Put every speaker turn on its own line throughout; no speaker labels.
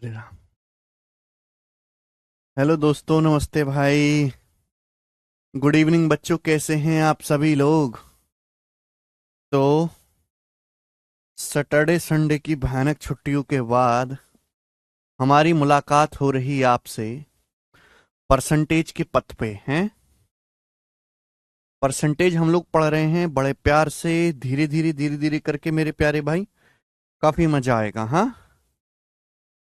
हरे Ram. Hello दोस्तों, नमस्ते भाई। गुड इवनिंग बच्चों, कैसे हैं आप सभी लोग? तो सैटरडे संडे की भयानक छुट्टियों के बाद हमारी मुलाकात हो रही है आपसे परसेंटेज के पथ पे हैं। परसेंटेज हम लोग पढ़ रहे हैं बड़े प्यार से, धीरे धीरे करके मेरे प्यारे भाई। काफी मजा आएगा। हाँ,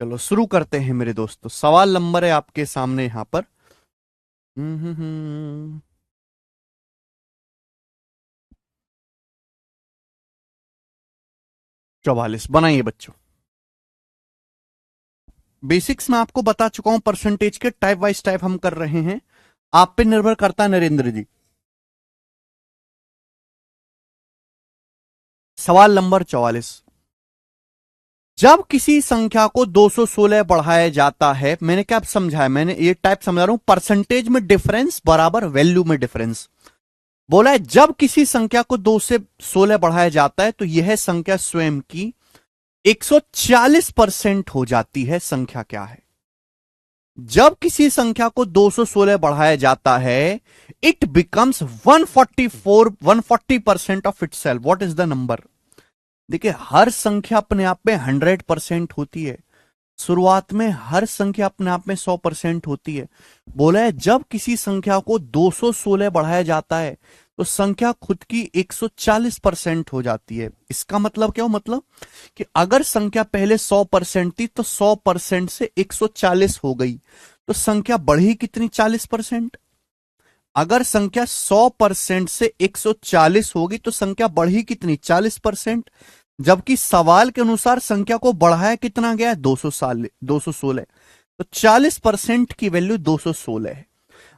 चलो शुरू करते हैं मेरे दोस्तों। सवाल नंबर है आपके सामने यहाँ पर। 44 बनाइए बच्चों। बेसिक्स में आपको बता चुका हूं, परसेंटेज के टाइप वाइज टाइप हम कर रहे हैं। आप पे निर्भर करता है नरेंद्र जी। सवाल नंबर 44। जब किसी संख्या को 216 बढ़ाया जाता है, मैंने क्या समझाया? मैंने ये टाइप समझा रहा हूं, परसेंटेज में डिफरेंस बराबर वैल्यू में डिफरेंस। बोला है जब किसी संख्या को 2 से 16 बढ़ाया जाता है तो यह संख्या स्वयं की 140% हो जाती है। संख्या क्या है? जब किसी संख्या को 216 बढ़ाया जाता है, it becomes 140% of it self. What is the number? देखिए, हर संख्या अपने आप में 100% होती है। शुरुआत में हर संख्या अपने आप में 100% होती है। बोला है जब किसी संख्या को 216 बढ़ाया जाता है तो संख्या खुद की 140% हो जाती है। इसका मतलब क्या हो? मतलब कि अगर संख्या पहले 100% थी तो 100% से 140 हो गई, तो संख्या बढ़ी कितनी? 40%। अगर संख्या 100% से 140 होगी तो संख्या बढ़ी कितनी? 40%। जबकि सवाल के अनुसार संख्या को बढ़ाया कितना गया? 216। तो 40% की वैल्यू 216 है।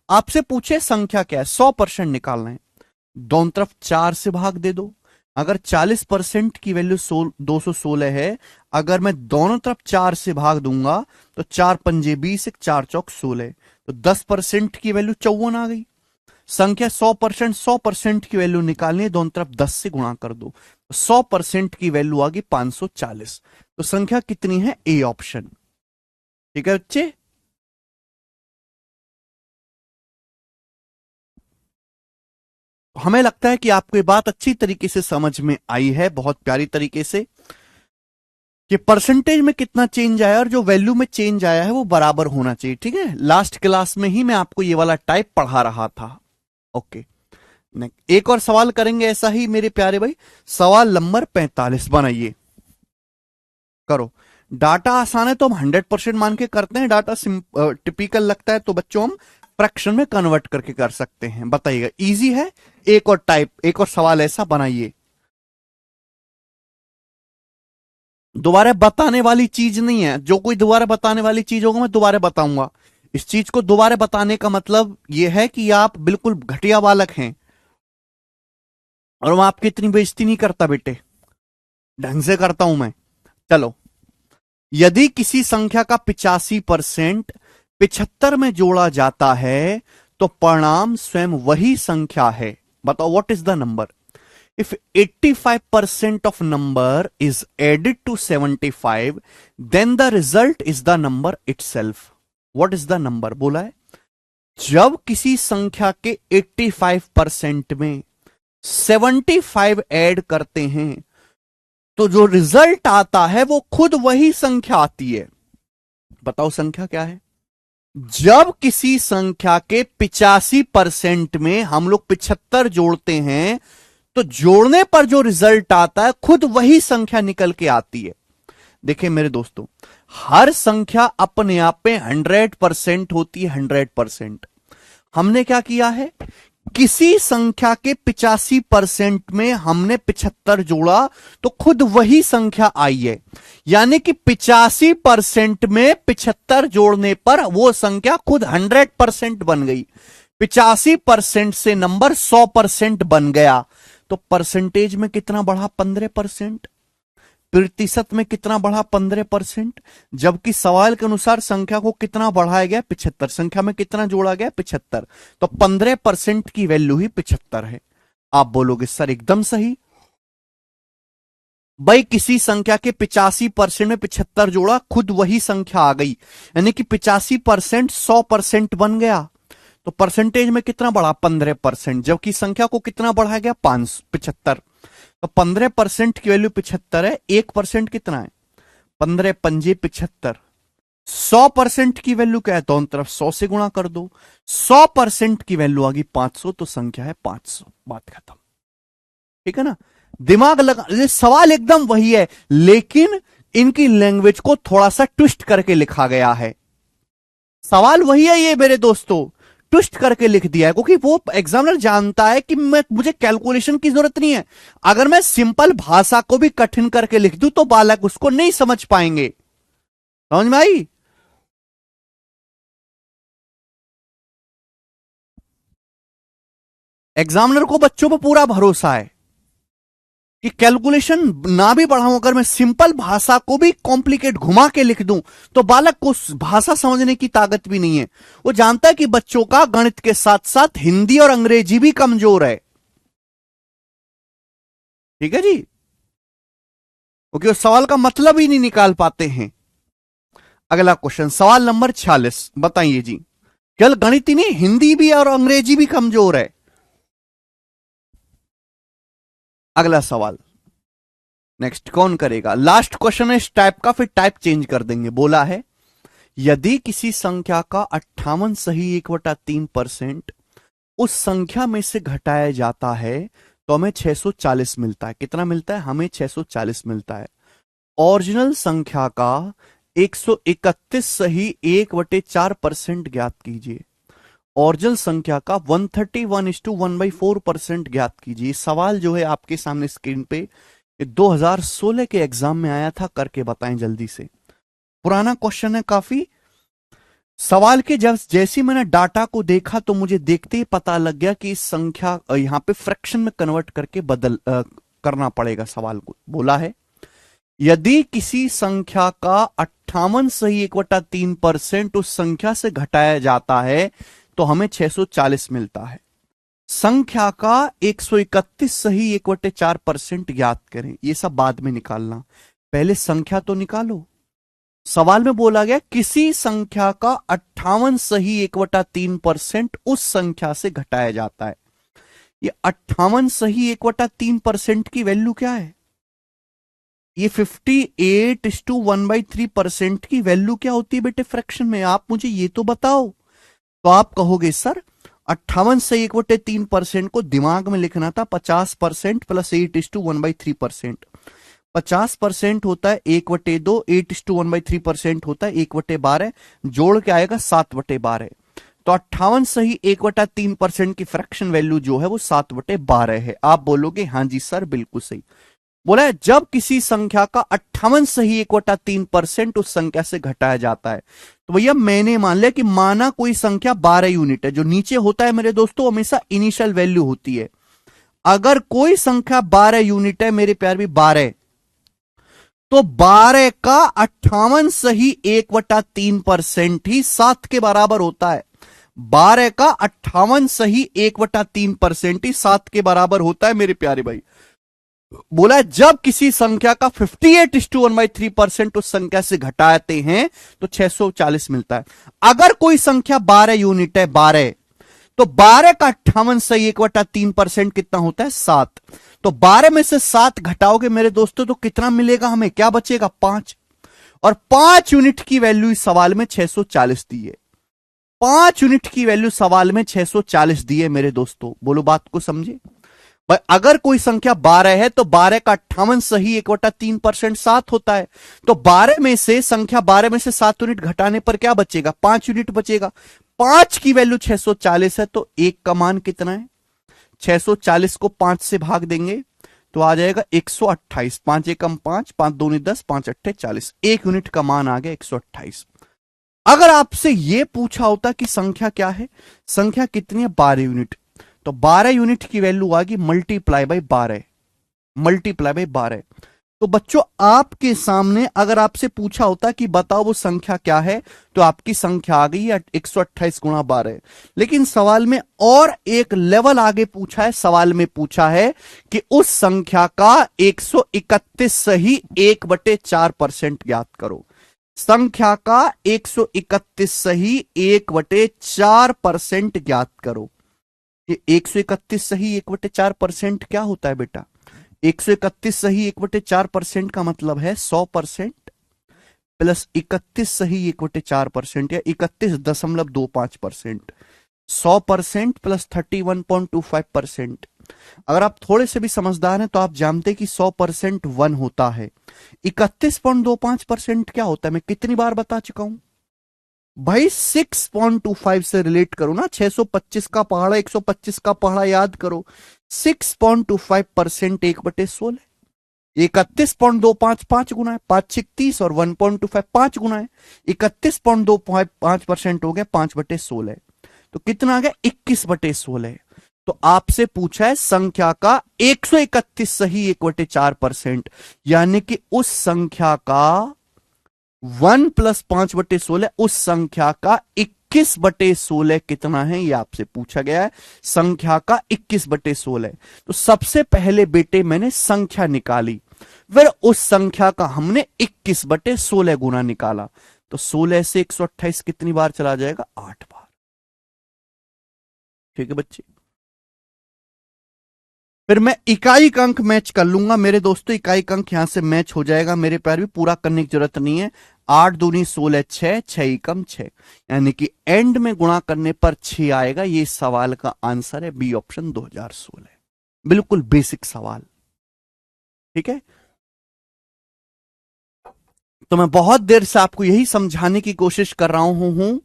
आपसे पूछे संख्या क्या है, 100% निकालना है, दोनों तरफ 4 से भाग दे दो। अगर 40% की वैल्यू 216 है, अगर मैं दोनों तरफ 4 से भाग दूंगा तो 4 पंजे 20, 4 चौक 16, तो 10% की वैल्यू 54 आ गई। संख्या 100% की वैल्यू निकालनी है, दोनों तरफ 10 से गुणा कर दो, 100% की वैल्यू आ गई 540। तो संख्या कितनी है? A option. ठीक है बच्चे? हमें लगता है कि आपको ये बात अच्छी तरीके से समझ में आई है, बहुत प्यारी तरीके से, कि परसेंटेज में कितना चेंज आया और जो वैल्यू में चेंज आया है वो बराबर होना चाहिए। ठीक है, लास्ट क्लास में ही मैं आपको ये वाला टाइप पढ़ा रहा था। ओके, एक और सवाल करेंगे ऐसा ही मेरे प्यारे भाई। सवाल नंबर 45 बनाइए। करो। डाटा आसान है तो हम 100% मान के करते हैं। डाटा टिपिकल लगता है तो बच्चों हम फ्रैक्शन में कन्वर्ट करके कर सकते हैं। बताइएगा, इजी है? एक और टाइप, एक और सवाल ऐसा बनाइए। दोबारा बताने वाली चीज नहीं है। जो कोई दोबारा बताने वाली चीज होगा मैं दोबारा बताऊंगा। इस चीज को दोबारा बताने का मतलब यह है कि आप बिल्कुल घटिया बालक हैं, और मैं आपकी इतनी बेइज्जती नहीं करता बेटे, ढंग से करता हूं मैं। चलो, यदि किसी संख्या का 85% 75 में जोड़ा जाता है तो परिणाम स्वयं वही संख्या है। बताओ, what is the number? If 85% of number is added to 75, then the result is the number itself. What is the number? बोला है जब किसी संख्या के 85% में 75 ऐड करते हैं तो जो रिजल्ट आता है वो खुद वही संख्या आती है। बताओ संख्या क्या है? जब किसी संख्या के 85% में हम लोग 75 जोड़ते हैं तो जोड़ने पर जो रिजल्ट आता है खुद वही संख्या निकल के आती है। देखिए मेरे दोस्तों, हर संख्या अपने आप में 100% होती है। 100%। हमने क्या किया है? किसी संख्या के 85% में हमने 75 जोड़ा तो खुद वही संख्या आई है। यानी कि 85% में 75 जोड़ने पर वो संख्या खुद 100% बन गई। 85% से नंबर 100% बन गया। तो परसेंटेज में कितना बढ़ा? 15%। प्रतिशत में कितना बढ़ा? 15%। जबकि सवाल के अनुसार संख्या को कितना बढ़ाया गया? 75। संख्या में कितना जोड़ा गया? 75। तो 15% की वैल्यू ही 75 है। आप बोलोगे सर एकदम सही। भाई किसी संख्या के 85% में 75 जोड़ा, खुद वही संख्या आ गई, यानी कि 85% 100% बन गया। तो परसेंटेज में कितना बढ़ा? 15%, जबकि संख्या को कितना बढ़ाया गया? 75। तो 15% की वैल्यू 75 है, 1% कितना है? 15 पंजे 75। 100% की वैल्यू क्या है? दोनों तरफ 100 से गुणा कर दो। 100% की वैल्यू आ गई 500, तो संख्या है 500। बात खत्म। ठीक है ना? दिमाग लगा, ये सवाल एकदम वही है, लेकिन इनकी लैंग्वेज को थोड़ा सा ट्विस्ट करके लिखा गया है। सवाल वही है ये मेरे दोस्तों, ट्विस्ट करके लिख दिया है, क्योंकि वो एग्जामिनर जानता है कि मुझे कैलकुलेशन की जरूरत नहीं है। अगर मैं सिंपल भाषा को भी कठिन करके लिख दूं तो बालक उसको नहीं समझ पाएंगे। समझ में आई? एग्जामिनर को बच्चों पर पूरा भरोसा है कि कैलकुलेशन ना भी बढ़ाऊं, अगर मैं सिंपल भाषा को भी कॉम्प्लिकेट घुमा के लिख दूं तो बालक को भाषा समझने की ताकत भी नहीं है। वो जानता है कि बच्चों का गणित के साथ साथ हिंदी और अंग्रेजी भी कमजोर है। ठीक है जी, क्योंकि वो सवाल का मतलब ही नहीं निकाल पाते हैं। अगला क्वेश्चन, सवाल नंबर 46, बताइए जी। केवल गणित ही नहीं, हिंदी भी और अंग्रेजी भी कमजोर है। अगला सवाल, नेक्स्ट कौन करेगा? लास्ट क्वेश्चन है इस टाइप का, फिर टाइप चेंज कर देंगे। बोला है यदि किसी संख्या का 58 सही 1/3% उस संख्या में से घटाया जाता है तो हमें 640 मिलता है। कितना मिलता है? हमें 640 मिलता है। ओरिजिनल संख्या का 131 सही 1/4% ज्ञात कीजिए। ओरिजिनल संख्या का 131:1/4% ज्ञात कीजिए। सवाल जो है आपके सामने स्क्रीन पे 2016 के एग्जाम में आया था, करके बताएं जल्दी से। पुराना क्वेश्चन है काफी। सवाल के जब जैसे मैंने डाटा को देखा तो मुझे देखते ही पता लग गया कि इस संख्या यहां पे फ्रैक्शन में कन्वर्ट करके करना पड़ेगा सवाल को। बोला है यदि किसी संख्या का 58 सही 1/3% उस संख्या से घटाया जाता है तो हमें 640 मिलता है। संख्या का 131 सही 1/4% ज्ञात करें। ये सब बाद में निकालना, पहले संख्या तो निकालो। सवाल में बोला गया किसी संख्या का 58 सही 1/3% उस संख्या से घटाया जाता है। ये 58 सही 1/3% की वैल्यू क्या है? ये 58:1/3% की वैल्यू क्या होती है बेटे फ्रैक्शन में? आप मुझे ये तो बताओ। तो आप कहोगे सर 58 से 1/3% को दिमाग में लिखना था 50% प्लस 8:1/3%। 50% होता है 1/2, 8:1/3% होता है 1/12, जोड़ के आएगा 7/12। तो 58 सही 1/3% की फ्रैक्शन वैल्यू जो है वो 7/12 है। आप बोलोगे हाँ जी सर बिल्कुल सही। बोला है जब किसी संख्या का 58 सही 1/3% उस संख्या से घटाया जाता है, तो भैया मैंने मान लिया कि माना कोई संख्या 12 यूनिट है। जो नीचे होता है मेरे दोस्तों हमेशा इनिशियल वैल्यू होती है। अगर कोई संख्या 12 यूनिट है मेरे प्यार भी 12, तो 12 का 58 सही 1/3% ही 7 के बराबर होता है। 12 का 58 सही 1/3% ही 7 के बराबर होता है मेरे प्यारे भाई। बोला है जब किसी संख्या का 58:1/3% उस संख्या से घटाते हैं तो 640 मिलता है। अगर कोई संख्या 12 यूनिट है 12, तो 12 का 58 सही 1/3% कितना होता है? 7। तो 12 में से 7 घटाओगे मेरे दोस्तों तो कितना मिलेगा? हमें क्या बचेगा? 5। और 5 यूनिट की वैल्यू इस सवाल में 640 दी है। 5 यूनिट की वैल्यू सवाल में 640 दी है मेरे दोस्तों। बोलो बात को समझे। अगर कोई संख्या 12 है तो 12 का 58 सही 1/3% 7 होता है। तो 12 में से संख्या 12 में से 7 यूनिट घटाने पर क्या बचेगा? 5 यूनिट बचेगा। 5 की वैल्यू 640 है तो 1 का मान कितना है? 640 को 5 से भाग देंगे तो आ जाएगा 128। 5 एकम 5, 5 दूनी 10, 5 अट्ठे 40। 1 यूनिट का मान आ गया 128। अगर आपसे यह पूछा होता कि संख्या क्या है, संख्या कितनी है? 12 यूनिट, तो 12 यूनिट की वैल्यू आ गई मल्टीप्लाई बाय 12, मल्टीप्लाई बाय 12। तो बच्चों आपके सामने अगर आपसे पूछा होता कि बताओ वो संख्या क्या है, तो आपकी संख्या आ गई 128 गुणा 12। लेकिन सवाल में और एक लेवल आगे पूछा है, सवाल में पूछा है कि उस संख्या का 131 सही 1/4% ज्ञात करो। संख्या का 131 सही 1/4% ज्ञात करो। ये 131 सही 1/4% क्या होता है बेटा? 131 सही 1/4% का मतलब है 100% प्लस 31 सही 1/4% या 31.25%। 100% प्लस 31.25%। अगर आप थोड़े से भी समझदार हैं तो आप जानते हैं कि 100% 1 होता है। 31.25% क्या होता है? मैं कितनी बार बता चुका हूं भाई। 6.25 से रिलेट करो ना, 625 का पहाड़ा 125 का पहाड़ा याद करो। 6.25% 1/16। 31.25 5 गुना है, 5×6 = 30 और 1.25 5 गुना है। 31.25% हो गया 5/16। तो कितना आ गया? 21/16। तो आपसे पूछा है संख्या का 131 सही 1/4%, यानी कि उस संख्या का 1 + 5/16, उस संख्या का 21/16 कितना है, यह आपसे पूछा गया है। संख्या का 21/16। तो सबसे पहले बेटे मैंने संख्या निकाली, फिर उस संख्या का हमने 21/16 गुना निकाला। तो 16 से 128 कितनी बार चला जाएगा? 8 बार। ठीक है बच्चे। फिर मैं इकाई का अंक मैच कर लूंगा मेरे दोस्तों, इकाई का अंक यहां से मैच हो जाएगा मेरे प्यार भी, पूरा करने की जरूरत नहीं है। 8 दूनी 16, 6, 6 एकम 6, यानी कि एंड में गुणा करने पर 6 आएगा। ये सवाल का आंसर है बी ऑप्शन 2016। बिल्कुल बेसिक सवाल। ठीक है। तो मैं बहुत देर से आपको यही समझाने की कोशिश कर रहा हूं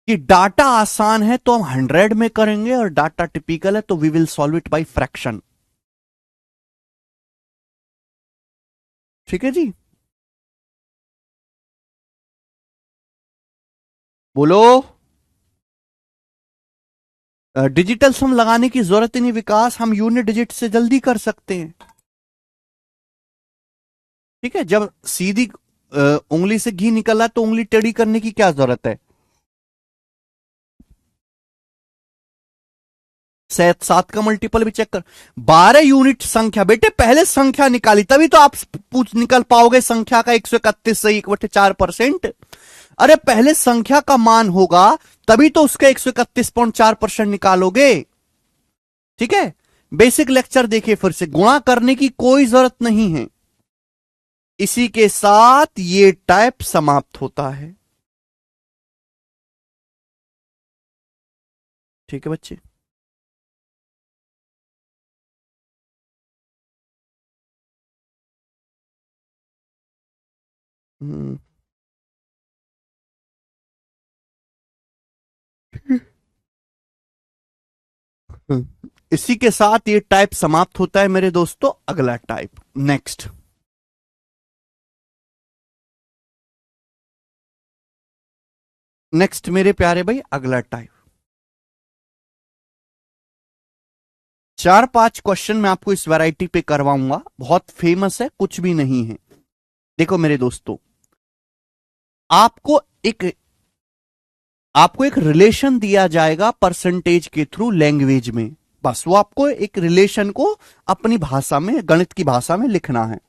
कि डाटा आसान है तो हम 100 में करेंगे, और डाटा टिपिकल है तो we will solve it by fraction. ठीक है जी, बोलो। डिजिटल सम लगाने की जरूरत ही नहीं विकास, हम यूनिट डिजिट से जल्दी कर सकते हैं। ठीक है, जब सीधी उंगली से घी निकला तो उंगली टेढ़ी करने की क्या जरूरत है? 7 का मल्टीपल भी चेक कर। 12 यूनिट संख्या बेटे, पहले संख्या निकाली तभी तो आप पूछ निकल पाओगे संख्या का 131 सही 1/4%। अरे पहले संख्या का मान होगा तभी तो उसका 131.4% निकालोगे। ठीक है, बेसिक लेक्चर देखिए फिर से, गुणा करने की कोई जरूरत नहीं है। इसी के साथ ये टाइप समाप्त होता है। ठीक है बच्चे। हम्म। इसी के साथ ये टाइप समाप्त होता है मेरे दोस्तों। अगला टाइप, नेक्स्ट। नेक्स्ट मेरे प्यारे भाई, अगला टाइप। 4-5 क्वेश्चन मैं आपको इस वैरायटी पे करवाऊंगा, बहुत फेमस है, कुछ भी नहीं है। देखो मेरे दोस्तों, आपको एक आपको एक रिलेशन दिया जाएगा परसेंटेज के थ्रू लैंग्वेज में। बस वो आपको एक रिलेशन को अपनी भाषा में, गणित की भाषा में लिखना है।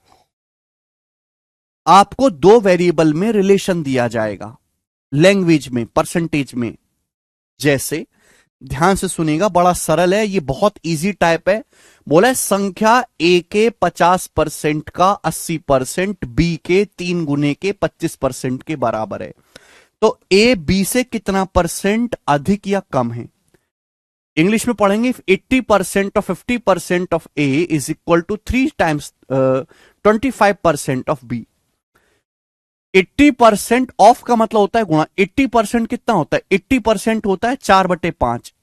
आपको 2 वेरिएबल में रिलेशन दिया जाएगा लैंग्वेज में, परसेंटेज में। जैसे ध्यान से सुनिएगा, बड़ा सरल है, ये बहुत इजी टाइप है। बोला है संख्या ए के 50% का 80% बी के 3 गुने के 25% के बराबर है। तो ए बी से कितना परसेंट अधिक या कम है? इंग्लिश में पढ़ेंगे, 80% of 50% of A is equal to 3 times 25% of B. 80% of का मतलब होता है गुणा। 80% कितना होता है? 80% होता है 4/5।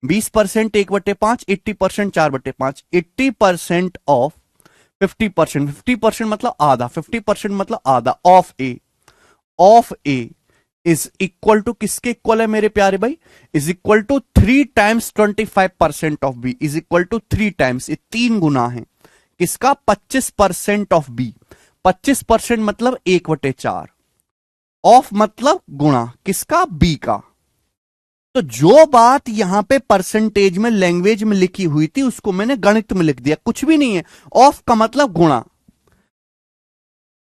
20% 1/5, 80% 4/5। 80% ऑफ 50%, 50% मतलब आधा, 50% मतलब आधा of A is equal to किसके इक्वल है मेरे प्यारे भाई? Is equal to 3 times 25% of B is equal to 3 times, ये 3 गुना है। किसका? 25% ऑफ बी। 25% मतलब 1/4 ऑफ मतलब गुणा किसका? बी का। तो जो बात यहां पे परसेंटेज में लैंग्वेज में लिखी हुई थी उसको मैंने गणित में लिख दिया, कुछ भी नहीं है। ऑफ का मतलब गुणा,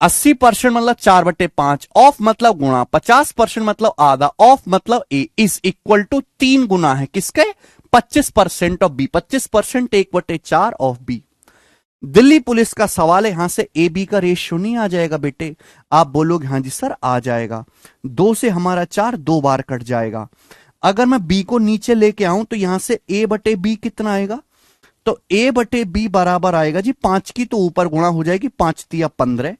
80% मतलब 4/5, ऑफ मतलब गुणा, 50% मतलब आधा, ऑफ मतलब ए, इज इक्वल टू 3 गुना है किसके? 25% of B. 25% 1/4 of B. Delhi police का सवाल है, यहां से ए बी का रेशियो नहीं आ जाएगा बेटे? आप बोलोगे हाँ जी सर आ जाएगा। 2 से हमारा 4 2 बार कट जाएगा। अगर मैं बी को नीचे लेके आऊं तो यहां से ए बटे बी कितना आएगा? तो ए बटे बी बराबर आएगा जी 5 की तो ऊपर गुणा हो जाएगी, 5 तिया 15,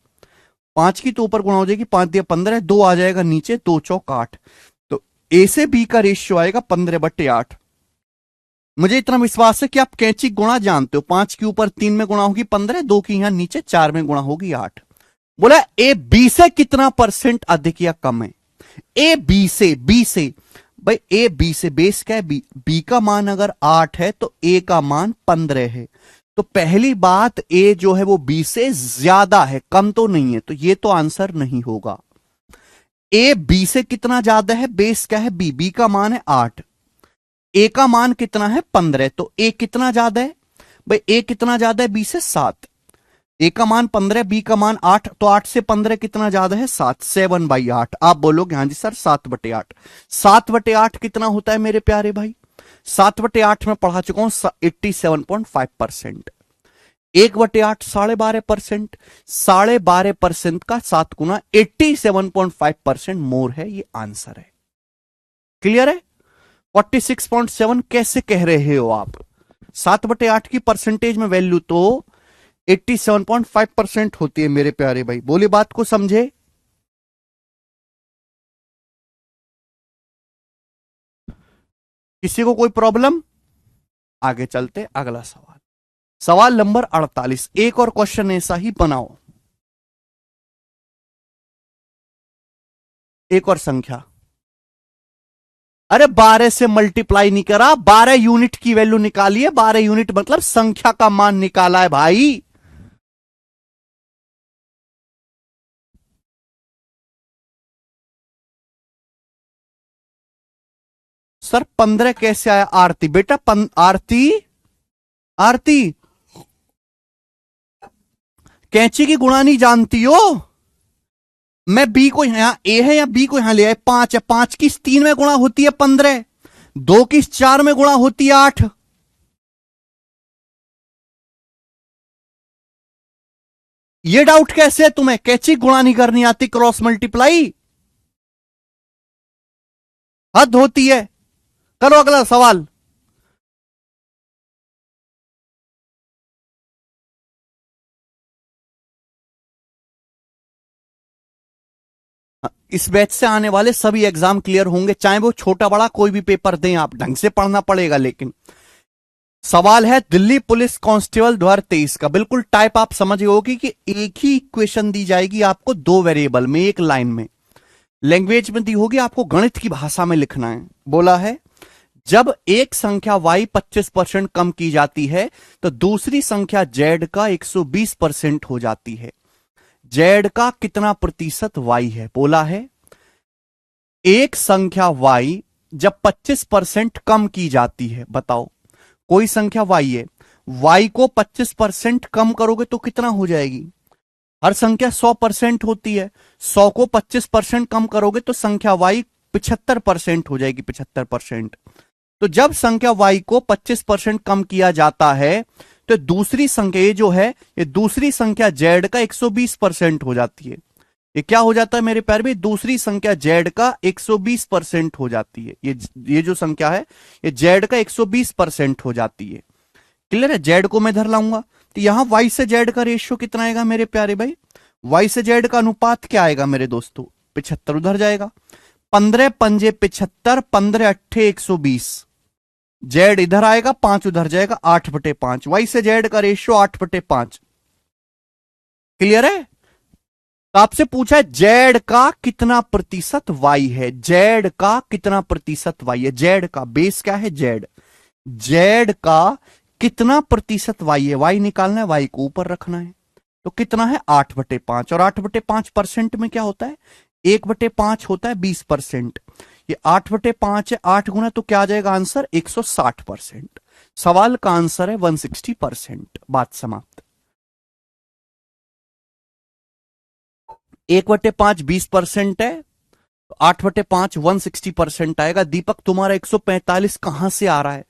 5 की तो ऊपर गुणा हो जाएगी, 5 दिया 15, 2 आ जाएगा नीचे, 2 चौक 8। तो ए से बी का रेशियो आएगा 15/8। मुझे इतना विश्वास है कि आप कैंची गुणा जानते हो। 5 के ऊपर 3 में गुणा होगी 15, 2 की यहां नीचे 4 में गुणा होगी 8। बोला ए बी से कितना परसेंट अधिक या कम है? ए बी से, बी से भाई, ए बी से बेस क्या है? बी। बी का मान अगर 8 है तो ए का मान 15 है। तो पहली बात, ए जो है वो बी से ज्यादा है, कम तो नहीं है, तो ये तो आंसर नहीं होगा। ए बी से कितना ज्यादा है? बेस क्या है? बी। बी का मान है 8, ए का मान कितना है? 15, तो ए कितना ज्यादा है भाई? ए कितना ज्यादा है? बी से 7। ए का मान 15, बी का मान 8, तो 8 से 15 कितना ज्यादा है? 7। 7/8। आप बोलोगे हाँ जी सर 7/8। 7/8 कितना होता है मेरे प्यारे भाई? 7/8 में पढ़ा चुका हूं 87.5%। 1/8 12.5%। 12.5% का 7 गुना 87.5% मोर है, ये आंसर है। क्लियर है? 46.7 कैसे कह रहे हो आप? 7/8 की परसेंटेज में वैल्यू तो 87.5% होती है मेरे प्यारे भाई। बोली बात को समझे? किसी को कोई प्रॉब्लम? आगे चलते अगला सवाल। सवाल नंबर 48। एक और क्वेश्चन ऐसा ही बनाओ। एक और संख्या, अरे 12 से मल्टीप्लाई नहीं करा, 12 यूनिट की वैल्यू निकाली है। 12 यूनिट मतलब संख्या का मान निकाला है भाई। सर 15 कैसे आया? आरती बेटा, आरती, आरती कैंची की गुणा नहीं जानती हो? मैं बी को यहां, ए है या बी को यहां ले आए, 5 है, 5 की 3 में गुणा होती है 15, 2 की 4 में गुणा होती है 8। ये डाउट कैसे है तुम्हें? कैंची गुणा नहीं करनी आती, क्रॉस मल्टीप्लाई हद होती है। करो अगला सवाल। इस बैच से आने वाले सभी एग्जाम क्लियर होंगे, चाहे वो छोटा बड़ा कोई भी पेपर दें, आप ढंग से पढ़ना पड़ेगा। लेकिन सवाल है दिल्ली पुलिस कांस्टेबल 2023 का। बिल्कुल टाइप आप समझ होगी कि एक ही इक्वेशन दी जाएगी आपको, 2 वेरिएबल में, एक लाइन में। लैंग्वेज में दी होगी, आपको गणित की भाषा में लिखना है। बोला है जब एक संख्या y 25% कम की जाती है तो दूसरी संख्या z का 120% हो जाती है। z का कितना प्रतिशत y है? बोला है एक संख्या y जब 25% कम की जाती है, बताओ कोई संख्या y है, y को 25% कम करोगे तो कितना हो जाएगी? हर संख्या 100% होती है, 100 को 25% कम करोगे तो संख्या y 75% हो जाएगी, 75%। तो जब संख्या y को 25% कम किया जाता है तो दूसरी संख्या ये जो है, ये दूसरी संख्या z का 120% हो जाती है। ये क्या हो जाता है मेरे प्यारे भाई? दूसरी संख्या z का 120% हो जाती है। ये जो संख्या है ये z का 120% हो जाती है। क्लियर है? z को मैं इधर लाऊंगा तो यहां y से z का रेशियो कितना आएगा मेरे प्यारे भाई? y से z का अनुपात क्या आएगा मेरे दोस्तों? 75 उधर जाएगा, 15 पंजे 75, 15 अट्ठे 120, z इधर आएगा, 5 उधर जाएगा, 8/5। y से z का रेशियो 8/5। क्लियर है? तो आपसे पूछा है जेड का कितना प्रतिशत वाई है, जेड का कितना प्रतिशत वाई है, जेड का बेस क्या है? जेड, जेड का कितना प्रतिशत y है, y निकालना है, y को ऊपर रखना है। तो कितना है 8/5, और 8/5% में क्या होता है 1/5 होता है 20%। ये 8/5 है, 8 गुना, तो क्या आ जाएगा आंसर 160%। सवाल का आंसर है 160%। बात समाप्त। 1/5 20% है, तो 8/5 160% आएगा। दीपक तुम्हारा 145 कहां से आ रहा है?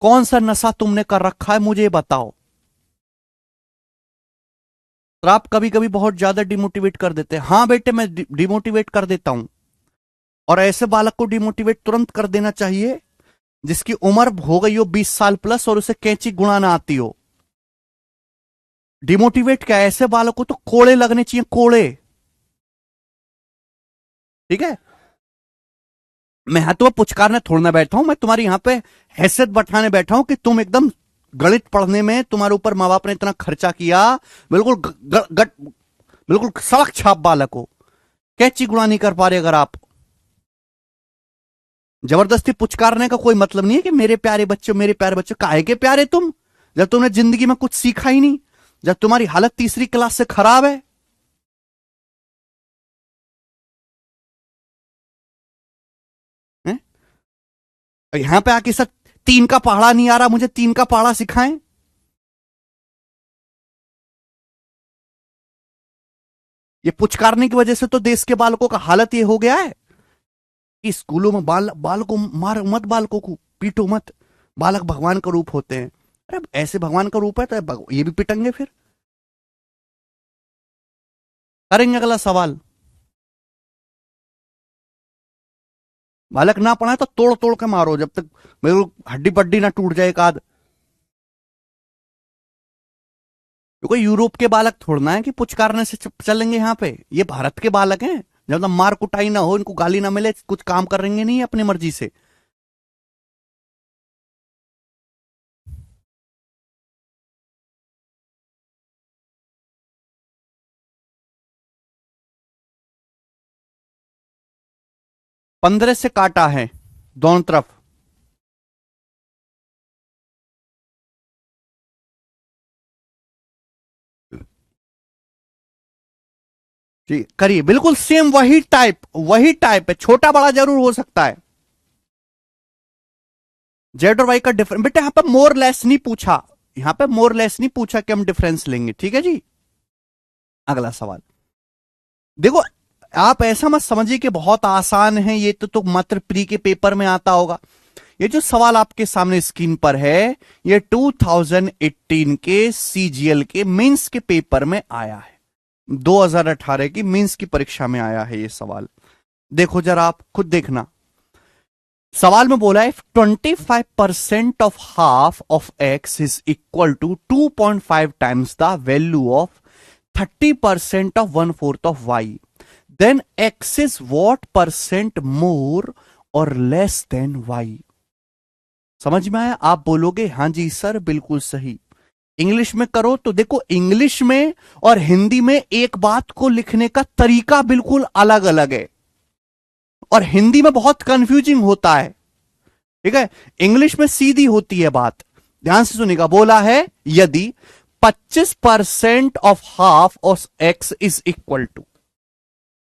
कौन सा नशा तुमने कर रखा है मुझे बताओ। तो आप कभी कभी बहुत ज्यादा डिमोटिवेट कर देते हैं। हाँ बेटे, मैं डिमोटिवेट कर देता हूं, और ऐसे बालक को डिमोटिवेट तुरंत कर देना चाहिए जिसकी उम्र हो गई हो 20 साल प्लस और उसे कैंची गुणाना आती हो। डिमोटिवेट क्या, ऐसे बालक को तो कोड़े लगने चाहिए, कोड़े। ठीक है, मैं हाथ तुम्हें पुचकारने थोड़ना बैठा हूं, मैं तुम्हारी यहां पे हैसियत बैठाने बैठा हूं कि तुम एकदम गणित पढ़ने में तुम्हारे ऊपर माँ बाप ने इतना खर्चा किया, बिल्कुल बिल्कुल सड़क छाप बालक हो, कैची गुणा नहीं कर पा रहे। अगर आप जबरदस्ती पुचकारने का कोई मतलब नहीं है कि मेरे प्यारे बच्चों, मेरे प्यारे बच्चों। काहे के प्यारे तुम, जब तुमने जिंदगी में कुछ सीखा ही नहीं, जब तुम्हारी हालत तीसरी क्लास से खराब है। हैं? यहां पे आके सर 3 का पहाड़ा नहीं आ रहा, मुझे 3 का पहाड़ा सिखाएं। ये पुचकारने की वजह से तो देश के बालकों का हालत ये हो गया है कि स्कूलों में बाल को मार मत, बालकों को पीटो मत, बालक भगवान का रूप होते हैं। अरे ऐसे भगवान का रूप है तो ये भी पिटेंगे फिर। करेंगे अगला सवाल। बालक ना पढ़ा तो तोड़ तोड़ के मारो जब तक मेरे हड्डी पड्डी ना टूट जाए एक आध। कोई यूरोप के बालक थोड़ना है कि पुचकारने से चलेंगे। यहाँ पे ये भारत के बालक हैं, जब तक मार कुटाई ना हो, इनको गाली ना मिले, कुछ काम करेंगे नहीं अपनी मर्जी से। पंद्रह से काटा है दोनों तरफ। जी करिए, बिल्कुल सेम वही टाइप है, छोटा बड़ा जरूर हो सकता है। जेड और वाई का डिफरेंस बेटा, यहां पे मोर लेस नहीं पूछा, यहां पे मोर लेस नहीं पूछा कि हम डिफरेंस लेंगे। ठीक है जी, अगला सवाल देखो। आप ऐसा मत समझिए कि बहुत आसान है ये, तो मात्र प्री के पेपर में आता होगा। ये जो सवाल आपके सामने स्क्रीन पर है, ये 2018 के सीजीएल के मेंस के पेपर में आया है। 2018 की मेंस की परीक्षा में आया है ये सवाल। देखो जरा, आप खुद देखना। सवाल में बोला है 25% of half of X is equal to 2.5 times the value of 30% of 1/4 of Y, then X is what percent more और लेस देन वाई। समझ में आया? आप बोलोगे हाँ जी सर बिल्कुल सही। इंग्लिश में करो तो देखो, इंग्लिश में और हिंदी में एक बात को लिखने का तरीका बिल्कुल अलग अलग है, और हिंदी में बहुत कंफ्यूजिंग होता है। ठीक है, इंग्लिश में सीधी होती है बात। ध्यान से सुनिएगा, बोला है यदि 25% of half of X is equal to,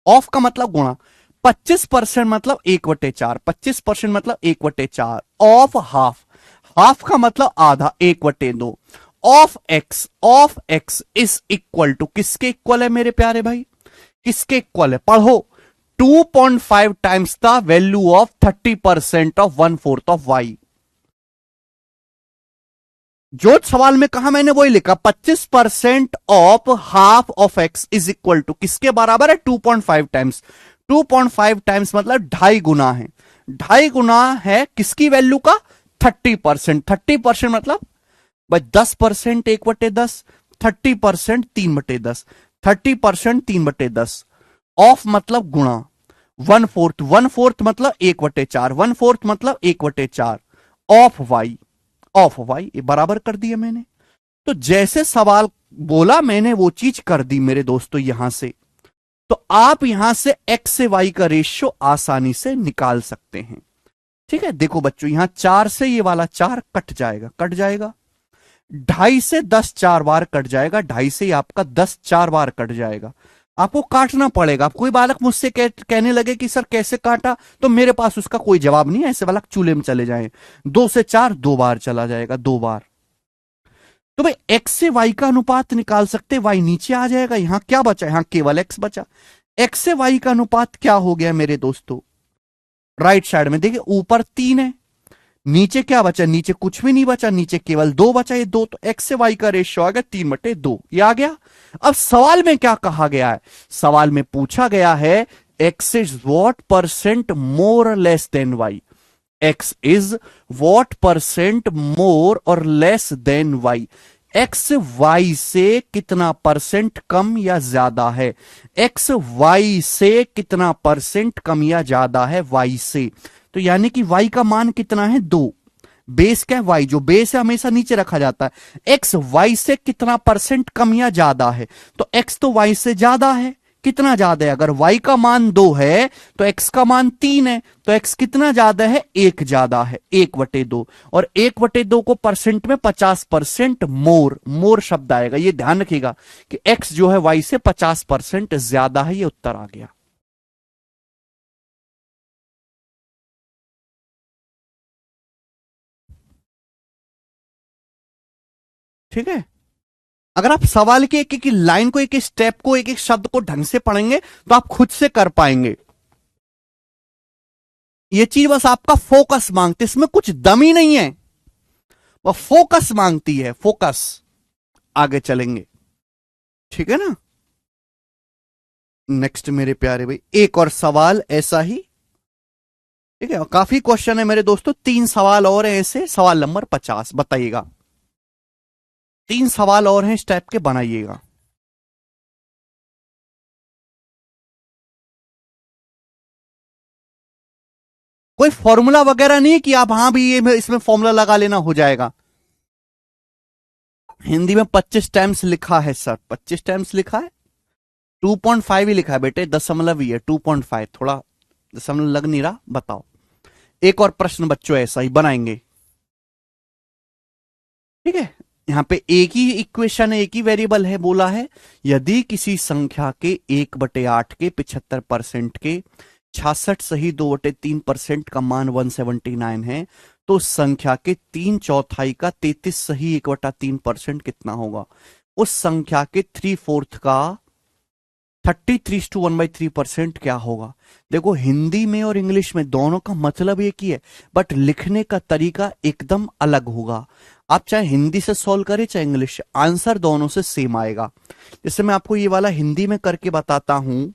of का मतलब गुणा, 25% मतलब 1/4, 25% मतलब 1/4 ऑफ हाफ, हाफ का मतलब आधा, 1/2 of X is equal to, किसके इक्वल है मेरे प्यारे भाई? किसके इक्वल है? पढ़ो, 2.5 times the value of 30% of 1/4 of Y. जो सवाल में कहा मैंने वही लिखा, 25% of half of X is equal to किसके बराबर है? 2.5 टाइम्स। 2.5 टाइम्स मतलब 2.5 गुना है, 2.5 गुना है किसकी वैल्यू का? 30%। 30% मतलब भाई 10% 1/10, 30% 3/10, 30% 3/10, ऑफ मतलब गुणा, 1/4, 1/4 मतलब 1/4, 1/4 मतलब 1/4 ऑफ वाई, ऑफ वाई, ये बराबर कर दिया मैंने। तो जैसे सवाल बोला मैंने वो चीज कर दी मेरे दोस्तों यहां से। तो आप यहां से एक्स से वाई का रेशियो आसानी से निकाल सकते हैं। ठीक है, देखो बच्चों, यहां 4 से ये वाला 4 कट जाएगा, कट जाएगा। 2.5 से 10 4 बार कट जाएगा, 2.5 से आपका 10 4 बार कट जाएगा, आपको काटना पड़ेगा। कोई बालक मुझसे कहने लगे कि सर कैसे काटा, तो मेरे पास उसका कोई जवाब नहीं है, ऐसे बालक चूल्हे में चले जाए। 2 से 4 2 बार चला जाएगा, 2 बार। तो भाई x से y का अनुपात निकाल सकते, y नीचे आ जाएगा, यहां क्या बचा, यहां केवल x बचा। x से y का अनुपात क्या हो गया मेरे दोस्तों, राइट साइड में देखिए ऊपर 3 है, नीचे क्या बचा, नीचे कुछ भी नहीं बचा, नीचे केवल 2 बचा, ये 2, तो x से y का रेशियो आ गया 3/2, ये आ गया। अब सवाल में क्या कहा गया है, सवाल में पूछा गया है x is what percent more less than y, x is what percent more और less than y, x y से कितना परसेंट कम या ज्यादा है, x y से कितना परसेंट कम या ज्यादा है y से। तो यानी कि y का मान कितना है 2, बेस क्या है y, जो बेस है हमेशा नीचे रखा जाता है। x y से कितना परसेंट कम या ज्यादा है, तो x तो y से ज्यादा है, कितना ज्यादा है, अगर y का मान 2 है तो x का मान 3 है, तो x कितना ज्यादा है, 1 ज्यादा है, 1/2, और 1/2 को परसेंट में 50% मोर, मोर शब्द आएगा, ये ध्यान रखिएगा कि x जो है y से 50% ज्यादा है, ये उत्तर आ गया। ठीक है, अगर आप सवाल के एक एक लाइन को, एक एक स्टेप को, एक एक शब्द को ढंग से पढ़ेंगे तो आप खुद से कर पाएंगे। ये चीज बस आपका फोकस मांगती है, इसमें कुछ दम ही नहीं है, वह फोकस मांगती है, फोकस। आगे चलेंगे, ठीक है ना। नेक्स्ट मेरे प्यारे भाई, एक और सवाल ऐसा ही, ठीक है, काफी क्वेश्चन है मेरे दोस्तों, 3 सवाल और हैं ऐसे, सवाल नंबर 50 बताइएगा, 3 सवाल और हैं इस टाइप के, बनाइएगा। कोई फॉर्मूला वगैरह नहीं है कि आप हाँ भी ये इसमें फॉर्मूला लगा लेना हो जाएगा। हिंदी में 25 टाइम्स लिखा है सर, 25 टाइम्स लिखा है, 2.5 ही लिखा है बेटे, दशमलव ही है, 2.5, थोड़ा दशमलव लग नहीं रहा, बताओ। एक और प्रश्न बच्चों ऐसा ही बनाएंगे, ठीक है। यहां पे एक ही इक्वेशन है, एक ही वेरिएबल है, बोला है यदि किसी संख्या के 1/8 के 75% के 66 सही 2/3% का मान 179 है, तो उस संख्या के 3/4 का 33 सही 1/3% कितना होगा। उस संख्या के 3/4 का 33/1/3% क्या होगा। देखो हिंदी में और इंग्लिश में दोनों का मतलब एक ही है, बट लिखने का तरीका एकदम अलग होगा। आप चाहे हिंदी से सॉल्व करें चाहे इंग्लिश से, आंसर दोनों से सेम आएगा। जैसे मैं आपको ये वाला हिंदी में करके बताता हूं,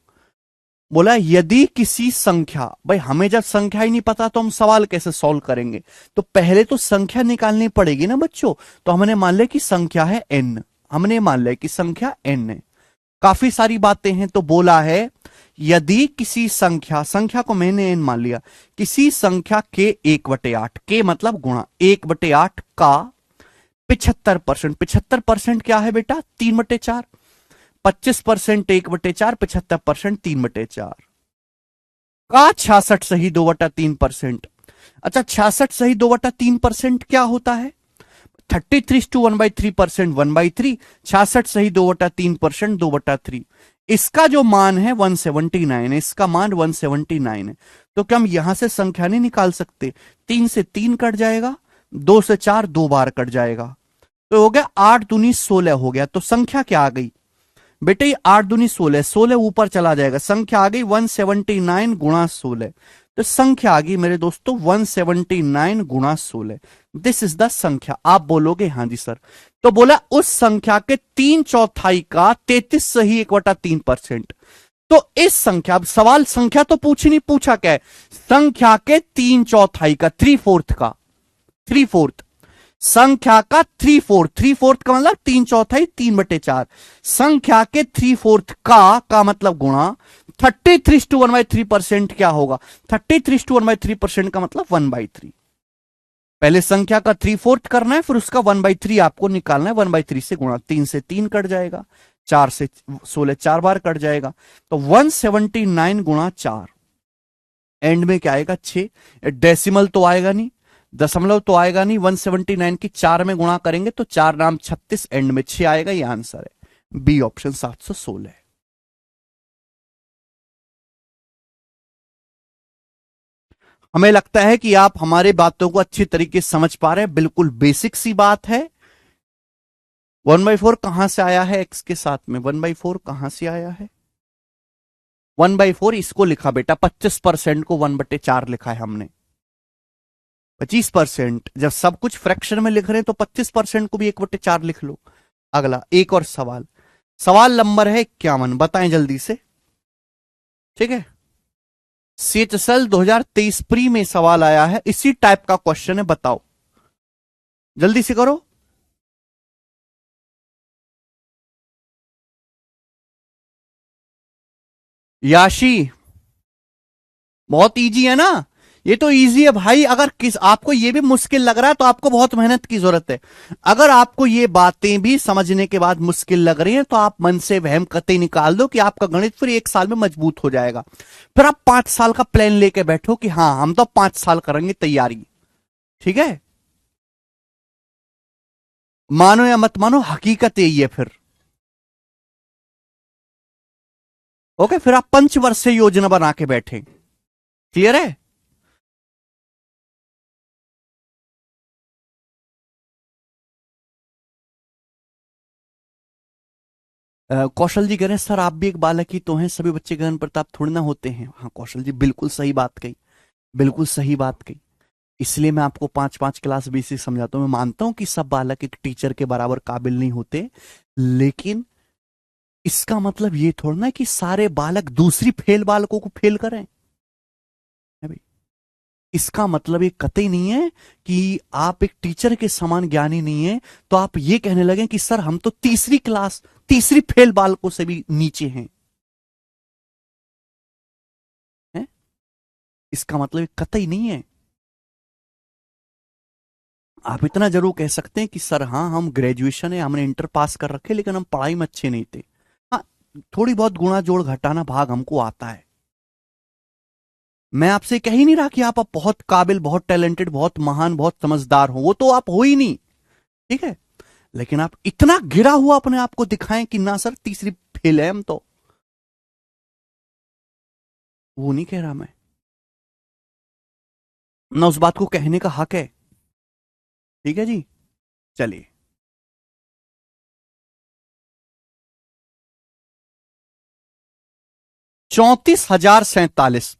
बोला यदि किसी संख्या, भाई हमें जब संख्या ही नहीं पता तो हम सवाल कैसे सॉल्व करेंगे, तो पहले तो संख्या निकालनी पड़ेगी ना बच्चों। तो हमने मान लिया कि संख्या है n, हमने मान लिया कि संख्या n है, काफी सारी बातें हैं, तो बोला है यदि किसी संख्या, संख्या को मैंने n मान लिया, किसी संख्या के 1/8 के मतलब गुणा 1/8 का 75%, 75% क्या है बेटा 3/4, 25% 1/4, 75% 3/4 का 66 सही 2/3%। अच्छा 66 सही 2/3% क्या होता है, 33/1/3%, 1/3, 66 सही 2/3%, 2/3। इसका जो मान है 179 है, इसका मान 179 है, तो क्या हम यहां से संख्या नहीं निकाल सकते, 3 से 3 कट जाएगा, 2 से 4 2 बार कट जाएगा, तो हो गया 8 दूनी 16 हो गया। तो संख्या क्या आ गई बेटे, 8 दूनी 16, 16 ऊपर चला जाएगा, संख्या आ गई 179 गुणा 16, तो संख्या आ गई मेरे दोस्तों 179 गुणा 16, दिस इज द संख्या। आप बोलोगे हाँ जी सर, तो बोला उस संख्या के 3/4 का 33 सही 1/3%। तो इस संख्या, सवाल संख्या तो पूछ नहीं, पूछा क्या है, संख्या के 3/4 का, 3/4 का, 3/4 संख्या का 3/4, 3/4 का मतलब 3/4, 3/4, संख्या के 3/4 का मतलब गुणा 33/1/3% क्या होगा, 33/1/3% का मतलब 1/3। पहले संख्या का 3/4 करना है, फिर उसका 1/3 आपको निकालना है, 1/3 से गुणा, 3 से 3 कट जाएगा, 4 से 16 4 बार कट जाएगा, तो 179 गुणा 4, एंड में क्या आएगा 6, डेसिमल तो आएगा नहीं, दशमलव तो आएगा नहीं, 179 की 4 में गुणा करेंगे तो 4 नाम 36, एंड में 6 आएगा। ये आंसर है बी ऑप्शन 716। हमें लगता है कि आप हमारे बातों को अच्छी तरीके से समझ पा रहे हैं, बिल्कुल बेसिक सी बात है। 1/4 कहां से आया है एक्स के साथ में? 1/4 कहां से आया है? 1/4 इसको लिखा बेटा, 25% को 1/4 लिखा है हमने। 25%, जब सब कुछ फ्रैक्शन में लिख रहे हैं तो 25% को भी 1/4 लिख लो। अगला एक और सवाल, सवाल नंबर है 51, बताएं जल्दी से। ठीक है, CHSL 2023 प्री में सवाल आया है, इसी टाइप का क्वेश्चन है, बताओ जल्दी से करो। याशी, बहुत इजी है ना? ये तो इजी है भाई। अगर किस आपको ये भी मुश्किल लग रहा है तो आपको बहुत मेहनत की जरूरत है। अगर आपको ये बातें भी समझने के बाद मुश्किल लग रही हैं तो आप मन से वहम कतई निकाल दो कि आपका गणित फिर 1 साल में मजबूत हो जाएगा। फिर आप 5 साल का प्लान लेके बैठो कि हाँ हम तो 5 साल करेंगे तैयारी। ठीक है, मानो या मत मानो, हकीकत यही है फिर। ओके, फिर आप पंचवर्षीय योजना बना के बैठे। क्लियर है? कौशल जी कह रहे हैं सर आप भी एक बालक ही तो हैं, सभी बच्चे गगन प्रताप थोड़ी ना होते हैं। हाँ कौशल जी, बिल्कुल सही बात कही, बिल्कुल सही बात कही। इसलिए मैं आपको 5-5 क्लास बेसिक समझाता हूं। मैं मानता हूं कि सब बालक एक टीचर के बराबर काबिल नहीं होते, लेकिन इसका मतलब ये थोड़ा ना कि सारे बालक दूसरी फेल बालकों को फेल करें। है भाई, इसका मतलब ये कतई नहीं है कि आप एक टीचर के समान ज्ञानी नहीं है तो आप ये कहने लगे कि सर हम तो तीसरी क्लास, तीसरी फेल बालकों से भी नीचे हैं। है? इसका मतलब ये कतई नहीं है। आप इतना जरूर कह सकते हैं कि सर हाँ हम ग्रेजुएशन है, हमने इंटर पास कर रखे, लेकिन हम पढ़ाई में अच्छे नहीं थे। हाँ, थोड़ी बहुत गुणा जोड़ घटाना भाग हमको आता है। मैं आपसे कह ही नहीं रहा कि आप बहुत काबिल, बहुत टैलेंटेड, बहुत महान, बहुत समझदार हो, वो तो आप हो ही नहीं। ठीक है, लेकिन आप इतना गिरा हुआ अपने आप को दिखाएं कि ना सर तीसरी फेल है हम तो, वो नहीं कह रहा मैं, ना उस बात को कहने का हक है। ठीक है जी, चलिए। 34,047।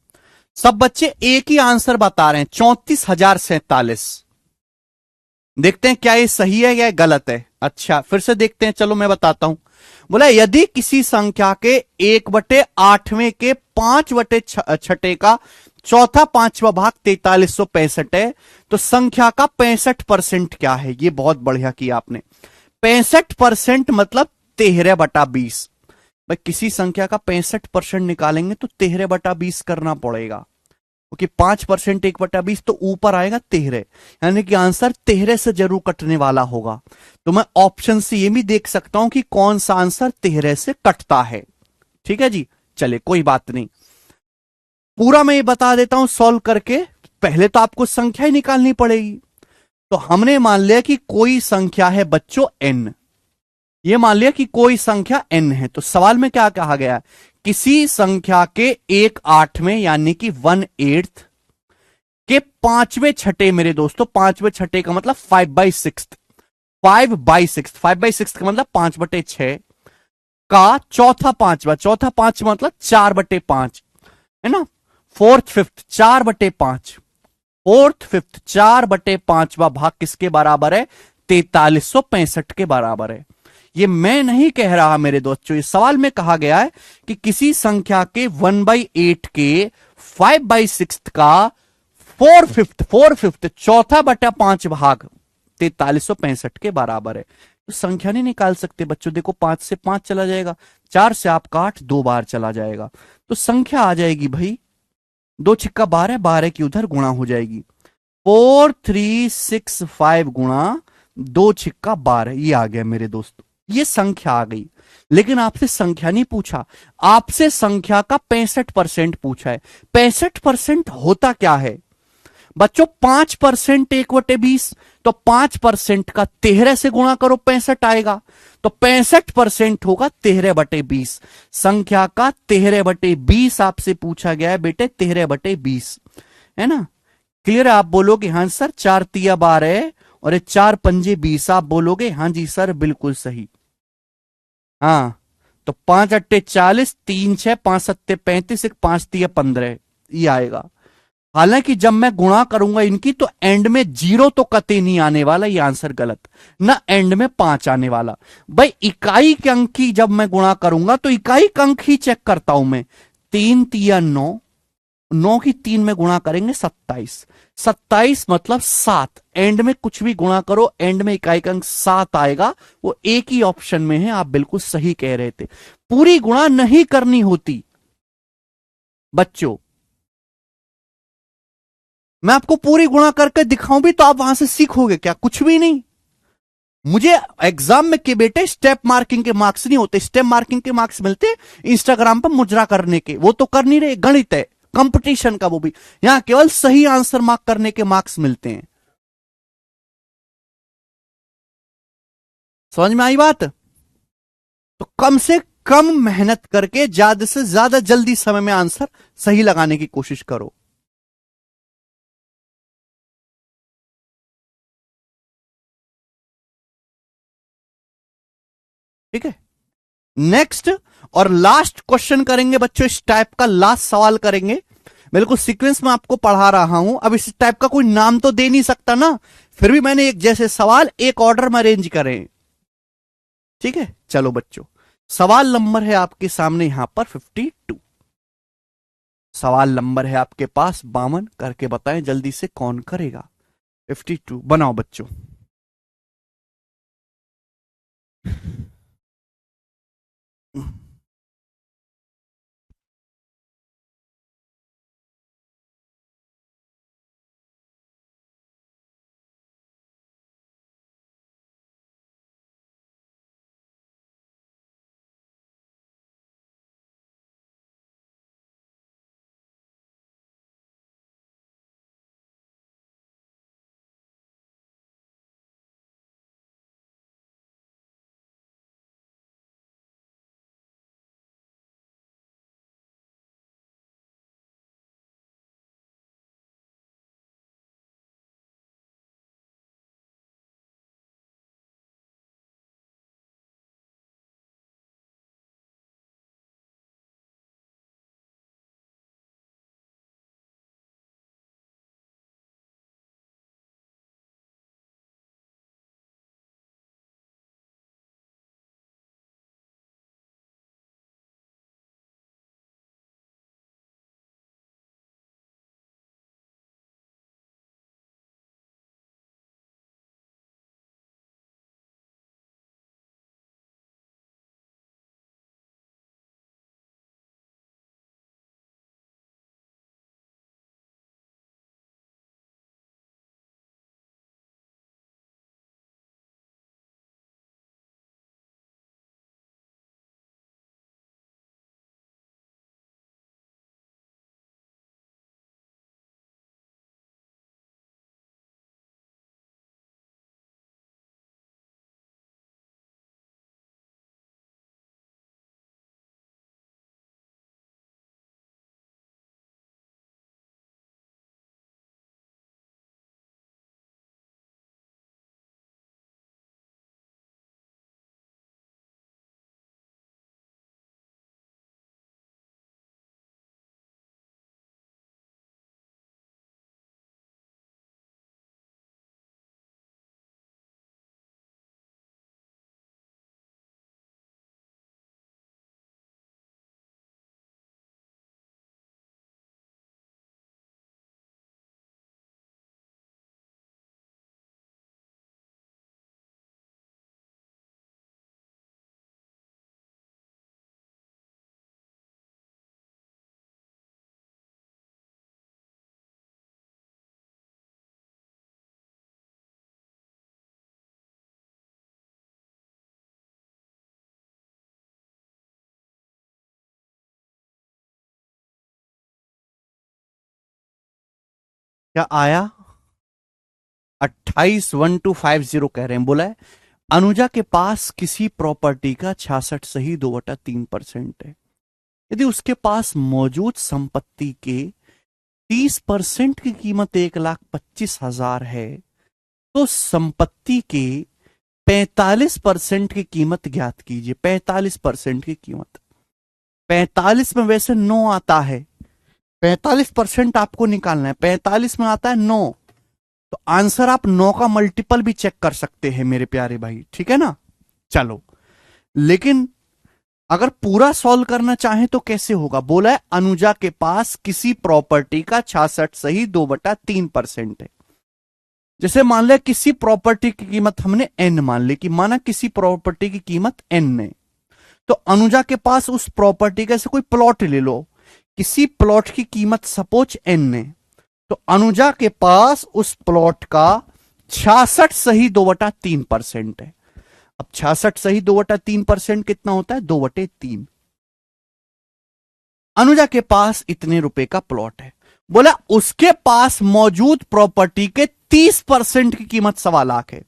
सब बच्चे एक ही आंसर बता रहे हैं, 34,047। देखते हैं क्या ये सही है या गलत है। अच्छा फिर से देखते हैं, चलो मैं बताता हूं। बोला यदि किसी संख्या के 1/8वें के 5/6 का चौथा पांचवा भाग 4365 है, तो संख्या का 65% क्या है? ये बहुत बढ़िया किया आपने। 65% मतलब 13/20। भाई किसी संख्या का 65% निकालेंगे तो 13/20 करना पड़ेगा, क्योंकि 5% 1/20 तो ऊपर आएगा 13, यानी कि आंसर 13 से जरूर कटने वाला होगा। तो मैं ऑप्शन से ये भी देख सकता हूं कि कौन सा आंसर 13 से कटता है। ठीक है जी, चलिए कोई बात नहीं, पूरा मैं ये बता देता हूं सॉल्व करके। पहले तो आपको संख्या ही निकालनी पड़ेगी। तो हमने मान लिया कि कोई संख्या है बच्चों n, ये मान लिया कि कोई संख्या n है। तो सवाल में क्या कहा गया? किसी संख्या के 1/8 यानी कि 1/8 के 5वें छठे, मेरे दोस्तों 5वें छठे का मतलब 5/6, 5/6, 5/6 का मतलब 5/6 का चौथा पांचवा, चौथा पांचवा मतलब 4/5, है ना। फोर्थ फिफ्थ 4/5, फोर्थ फिफ्थ 4/5वां भाग किसके बराबर है? 4365 के बराबर है। ये मैं नहीं कह रहा मेरे दोस्तों, इस सवाल में कहा गया है कि किसी संख्या के 1/8 के 5/6 का 4/5 चौथा बटा 5 भाग 4365 के बराबर है। तो संख्या नहीं निकाल सकते बच्चों, देखो 5 से 5 चला जाएगा, 4 से आपका 8 2 बार चला जाएगा, तो संख्या आ जाएगी भाई 2 छिक्का 12, 12 की उधर गुणा हो जाएगी, 4365 गुणा 2 छिक्का 12, ये आ गया मेरे दोस्तों, ये संख्या आ गई। लेकिन आपसे संख्या नहीं पूछा, आपसे संख्या का 65% पूछा है। 65% होता क्या है? बच्चों 5% 1/20, तो 5% का 13 से गुणा करो 65 आएगा, तो 65% होगा 13/20। संख्या का 13/20 आपसे पूछा गया है बेटे, 13/20, है ना। क्लियर है? आप बोलोगे हाँ सर 4×3=12 और ये 4×5=20, आप बोलोगे हाँ जी सर बिल्कुल सही। हाँ, तो 5×8=40, 3×6 5×7=35, 5×3=15, ये आएगा। हालांकि जब मैं गुणा करूंगा इनकी तो एंड में 0 तो कतई नहीं आने वाला, ये आंसर गलत। ना एंड में 5 आने वाला। भाई इकाई के अंक की जब मैं गुणा करूंगा तो इकाई का अंक ही चेक करता हूं मैं। 3×3=9, 9 की 3 में गुणा करेंगे 27, 27 मतलब 7। एंड में कुछ भी गुणा करो एंड में इकाई का अंक 7 आएगा। वो एक ही ऑप्शन में है, आप बिल्कुल सही कह रहे थे। पूरी गुणा नहीं करनी होती बच्चों। मैं आपको पूरी गुणा करके दिखाऊं भी तो आप वहां से सीखोगे क्या? कुछ भी नहीं। मुझे एग्जाम में के बेटे स्टेप मार्किंग के मार्क्स नहीं होते। स्टेप मार्किंग के मार्क्स मिलते इंस्टाग्राम पर मुजरा करने के, वो तो कर नहीं रहे, गणित है कंपटीशन का, वो भी। यहां केवल सही आंसर मार्क करने के मार्क्स मिलते हैं। समझ में आई बात? तो कम से कम मेहनत करके ज्यादा से ज्यादा जल्दी समय में आंसर सही लगाने की कोशिश करो। ठीक है, नेक्स्ट और लास्ट क्वेश्चन करेंगे बच्चों। इस टाइप का लास्ट सवाल करेंगे। बिल्कुल सीक्वेंस में आपको पढ़ा रहा हूं। अब इस टाइप का कोई नाम तो दे नहीं सकता ना, फिर भी मैंने एक जैसे सवाल एक ऑर्डर में अरेंज करें। ठीक है, चलो बच्चों, सवाल नंबर है आपके सामने यहां पर 52। सवाल नंबर है आपके पास 52, करके बताएं जल्दी से कौन करेगा। 52 बनाओ बच्चों। क्या आया? 28,1250 कह रहे हैं। बोला है अनुजा के पास किसी प्रॉपर्टी का 66 सही 2/3% है। यदि उसके पास मौजूद संपत्ति के 30% की कीमत 1,25,000 है तो संपत्ति के 45% की कीमत ज्ञात कीजिए। 45% की कीमत, 45 में वैसे 9 आता है, 45% आपको निकालना है। 45 में आता है 9, तो आंसर आप 9 का मल्टीपल भी चेक कर सकते हैं मेरे प्यारे भाई, ठीक है ना। चलो, लेकिन अगर पूरा सॉल्व करना चाहें तो कैसे होगा? बोला है अनुजा के पास किसी प्रॉपर्टी का 66 सही 2/3% है। जैसे मान लिया किसी प्रॉपर्टी की कीमत हमने n मान ली, कि माना किसी प्रॉपर्टी की कीमत n है, तो अनुजा के पास उस प्रॉपर्टी का, ऐसे कोई प्लॉट ले लो, किसी प्लॉट की कीमत सपोज n है, तो अनुजा के पास उस प्लॉट का 66 सही 2/3% है। अब 66 सही 2/3% कितना होता है? 2/3। अनुजा के पास इतने रुपए का प्लॉट है। बोला उसके पास मौजूद प्रॉपर्टी के 30% की कीमत 1,25,00,000 है।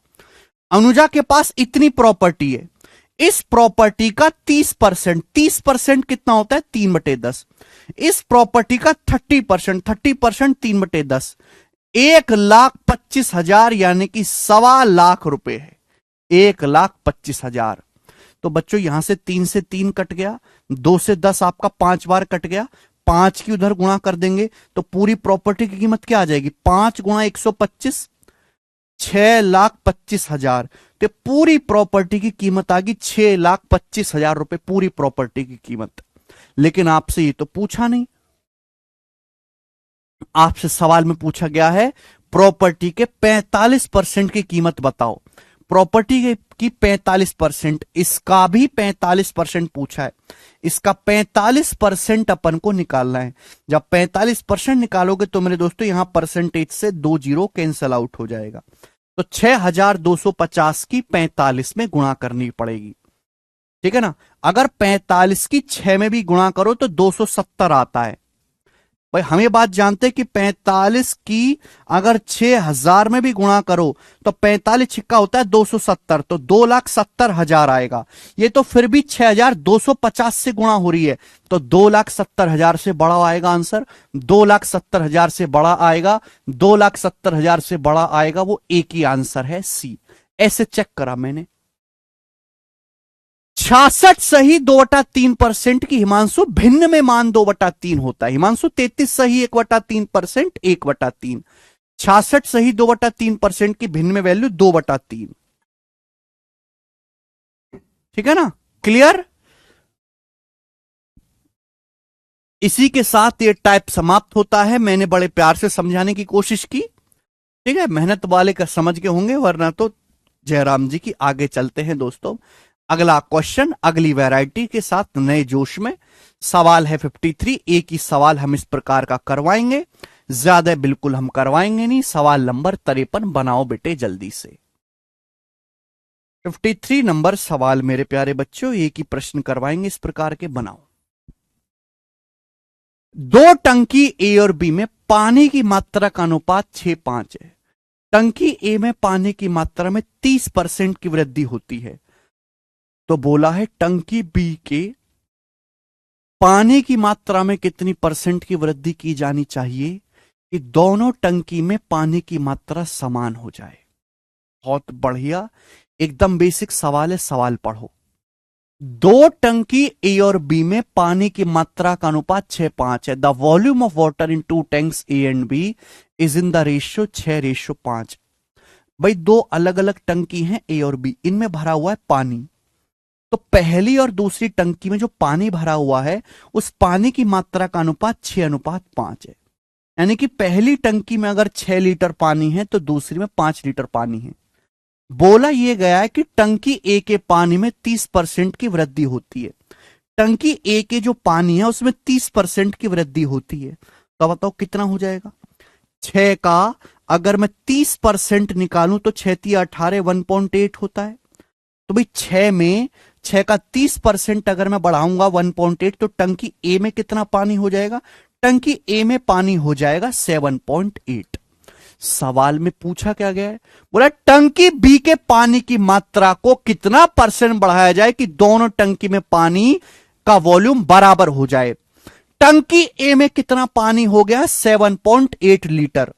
अनुजा के पास इतनी प्रॉपर्टी है, इस प्रॉपर्टी का 30%, 30% कितना होता है? 3/10। इस प्रॉपर्टी का 30%, 30% 3/10, 1,25,000 यानी कि 1,25,000 रुपए है। 1,25,000। तो बच्चों यहां से 3 से 3 कट गया, 2 से 10 आपका 5 बार कट गया, 5 की उधर गुणा कर देंगे तो पूरी प्रॉपर्टी की कीमत क्या आ जाएगी? 5 गुणा 125, 6,25,000। तो पूरी प्रॉपर्टी की कीमत आ गई 6,25,000 रुपए, पूरी प्रॉपर्टी की कीमत। लेकिन आपसे ये तो पूछा नहीं, आपसे सवाल में पूछा गया है प्रॉपर्टी के 45% की कीमत बताओ। प्रॉपर्टी की 45%, इसका भी 45% पूछा है, इसका 45% अपन को निकालना है। जब 45% निकालोगे तो मेरे दोस्तों यहां परसेंटेज से 2 जीरो कैंसल आउट हो जाएगा, तो 6,250 की 45 में गुणा करनी पड़ेगी, ठीक है ना। अगर 45 की 6 में भी गुणा करो तो 270 आता है। भाई हम ये बात जानते हैं कि 45 की अगर 6,000 में भी गुणा करो तो 45 छिक्का होता है 270, तो 2,70,000 आएगा। ये तो फिर भी 6,250 से गुणा हो रही है, तो 2,70,000 से बड़ा आएगा आंसर। 2,70,000 से बड़ा आएगा, 2,70,000 से बड़ा आएगा, वो एक ही आंसर है, सी। ऐसे चेक करा मैंने। 66 सही 2/3% की हिमांशु भिन्न में मान 2/3 होता है। हिमांशु 33 सही 1/3%, 1/3। 66 सही 2/3% की भिन्न में वैल्यू 2/3। ठीक है ना, क्लियर। इसी के साथ ये टाइप समाप्त होता है। मैंने बड़े प्यार से समझाने की कोशिश की, ठीक है। मेहनत वाले का समझ के होंगे, वरना तो जयराम जी की। आगे चलते हैं दोस्तों, अगला क्वेश्चन अगली वैरायटी के साथ नए जोश में। सवाल है 53। एक ही सवाल हम इस प्रकार का करवाएंगे, ज्यादा बिल्कुल हम करवाएंगे नहीं। सवाल नंबर 53 बनाओ बेटे जल्दी से। 53 नंबर सवाल मेरे प्यारे बच्चों, एक ही प्रश्न करवाएंगे इस प्रकार के, बनाओ। 2 टंकी ए और बी में पानी की मात्रा का अनुपात 6:5 है। टंकी ए में पानी की मात्रा में 30% की वृद्धि होती है, तो बोला है टंकी बी के पानी की मात्रा में कितनी परसेंट की वृद्धि की जानी चाहिए कि दोनों टंकी में पानी की मात्रा समान हो जाए। बहुत बढ़िया, एकदम बेसिक सवाल है, सवाल पढ़ो। 2 टंकी ए और बी में पानी की मात्रा का अनुपात 6:5 है। The volume of water in 2 tanks A and B is in the ratio 6:5। भाई 2 अलग अलग टंकी हैं ए और बी, इनमें भरा हुआ है पानी। तो पहली और दूसरी टंकी में जो पानी भरा हुआ है उस पानी की मात्रा का अनुपात 6:5 है। यानी कि पहली टंकी में अगर 6 लीटर पानी है तो दूसरी में 5 लीटर पानी है। बोला यह गया है कि टंकी ए के पानी में 30% की वृद्धि होती है। टंकी ए के जो पानी है उसमें 30% की वृद्धि होती है, तो बताओ कितना हो जाएगा। 6 का अगर मैं 30% निकालूं तो 6×3 = 18, 1.8 होता है। तो भाई 6 का 30% अगर मैं बढ़ाऊंगा 1.8, तो टंकी ए में कितना पानी हो जाएगा? टंकी ए में पानी हो जाएगा 7.8। सवाल में पूछा क्या गया है, बोला टंकी बी के पानी की मात्रा को कितना % बढ़ाया जाए कि दोनों टंकी में पानी का वॉल्यूम बराबर हो जाए। टंकी ए में कितना पानी हो गया, 7.8 लीटर।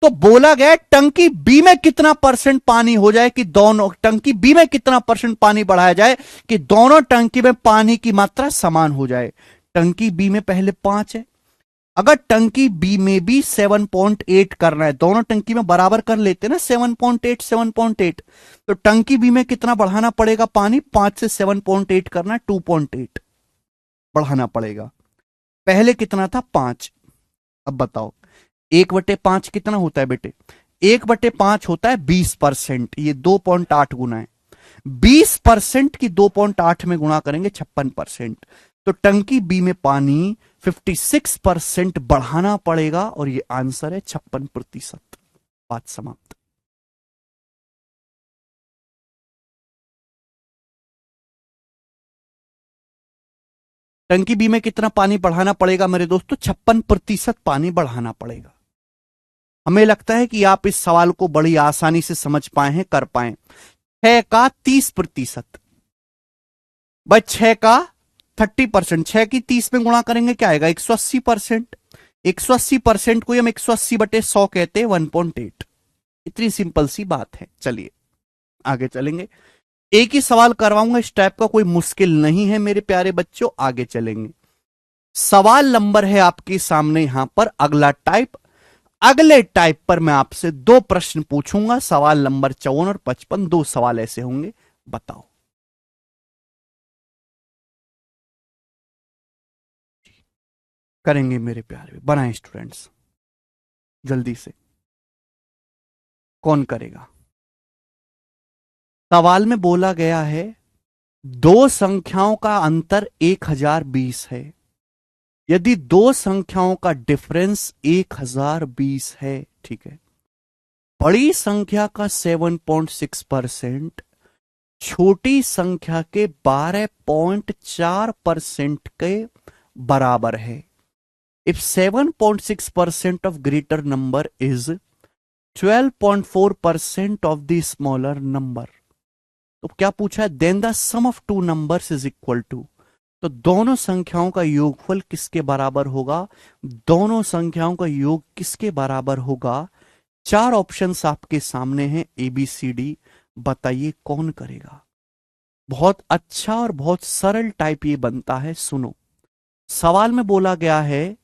तो बोला गया टंकी बी में कितना % पानी हो जाए कि दोनों टंकी बी में कितना % पानी बढ़ाया जाए कि दोनों टंकी में पानी की मात्रा समान हो जाए। टंकी बी में पहले 5 है, अगर टंकी बी में भी 7.8 करना है, दोनों टंकी में बराबर कर लेते ना 7.8 7.8, तो टंकी बी में कितना बढ़ाना पड़ेगा पानी, 5 से 7.8 करना है 2.8 बढ़ाना पड़ेगा। पहले कितना था 5। अब बताओ 1/5 कितना होता है बेटे, 1/5 होता है 20%, ये 2.8 गुना है। 20% की 2.8 में गुणा करेंगे 56%, तो टंकी बी में पानी 56% बढ़ाना पड़ेगा और ये आंसर है 56%। बात समाप्त। टंकी बी में कितना पानी बढ़ाना पड़ेगा मेरे दोस्तों, 56% पानी बढ़ाना पड़ेगा। हमें लगता है कि आप इस सवाल को बड़ी आसानी से समझ पाए हैं, कर पाए। 6 का 30%, भाई 6 का 30%, 6 की 30 में गुणा करेंगे क्या आएगा, 180%। 180% को हम 180/100 कहते हैं 1.8। इतनी सिंपल सी बात है। चलिए आगे चलेंगे, एक ही सवाल करवाऊंगा, इस टाइप का कोई मुश्किल नहीं है मेरे प्यारे बच्चों। आगे चलेंगे, सवाल नंबर है आपके सामने यहां पर अगला टाइप। अगले टाइप पर मैं आपसे 2 प्रश्न पूछूंगा, सवाल नंबर 54 और 55, 2 सवाल ऐसे होंगे, बताओ। करेंगे मेरे प्यारे, बनाए स्टूडेंट्स जल्दी से, कौन करेगा। सवाल में बोला गया है 2 संख्याओं का अंतर 1020 है। यदि 2 संख्याओं का डिफरेंस 1020 है, ठीक है, बड़ी संख्या का 7.6% छोटी संख्या के 12.4% के बराबर है। If 7.6% of greater number is 12.4% of the smaller number, तो क्या पूछा है, then the sum of 2 numbers is equal to, तो दोनों संख्याओं का योगफल किसके बराबर होगा, दोनों संख्याओं का योग किसके बराबर होगा। 4 ऑप्शंस आपके सामने हैं ABCD, बताइए कौन करेगा। बहुत अच्छा और बहुत सरल टाइप ये बनता है। सुनो, सवाल में बोला गया है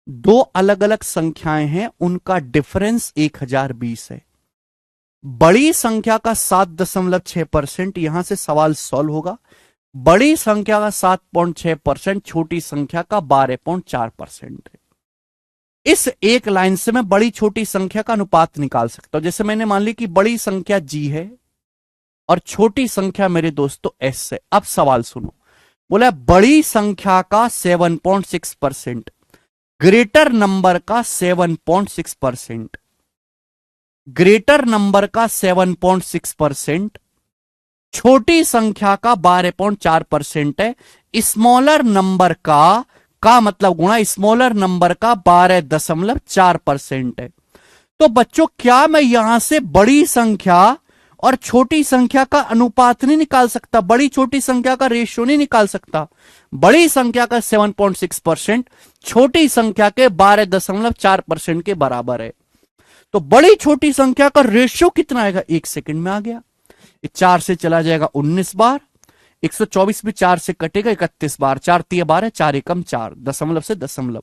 2 अलग अलग संख्याएं हैं, उनका डिफरेंस 1020 है। बड़ी संख्या का 7.6%, यहां से सवाल सॉल्व होगा। बड़ी संख्या का 7.6%, छोटी संख्या का 12.4% है। इस एक लाइन से मैं बड़ी छोटी संख्या का अनुपात निकाल सकता हूं। जैसे मैंने मान ली कि बड़ी संख्या G है और छोटी संख्या मेरे दोस्तों S है। अब सवाल सुनो, बोला बड़ी संख्या का 7.6%, ग्रेटर नंबर का 7.6%, ग्रेटर नंबर का 7.6%, छोटी संख्या का 12.4% है। स्मॉलर नंबर का मतलब गुणा स्मॉलर नंबर का 12.4% है। तो बच्चों क्या मैं यहां से बड़ी संख्या और छोटी संख्या का अनुपात नहीं निकाल सकता, बड़ी छोटी संख्या का रेशियो नहीं निकाल सकता। बड़ी संख्या का 7.6% छोटी संख्या के 12.4% के बराबर है। तो बड़ी छोटी संख्या का रेशियो कितना आएगा, 1 सेकंड में आ गया। 4 से चला जाएगा 19 बार, 124 में 4 से कटेगा 31 बार, 4 3 12, 4 एकम 4, दशमलव से दशमलव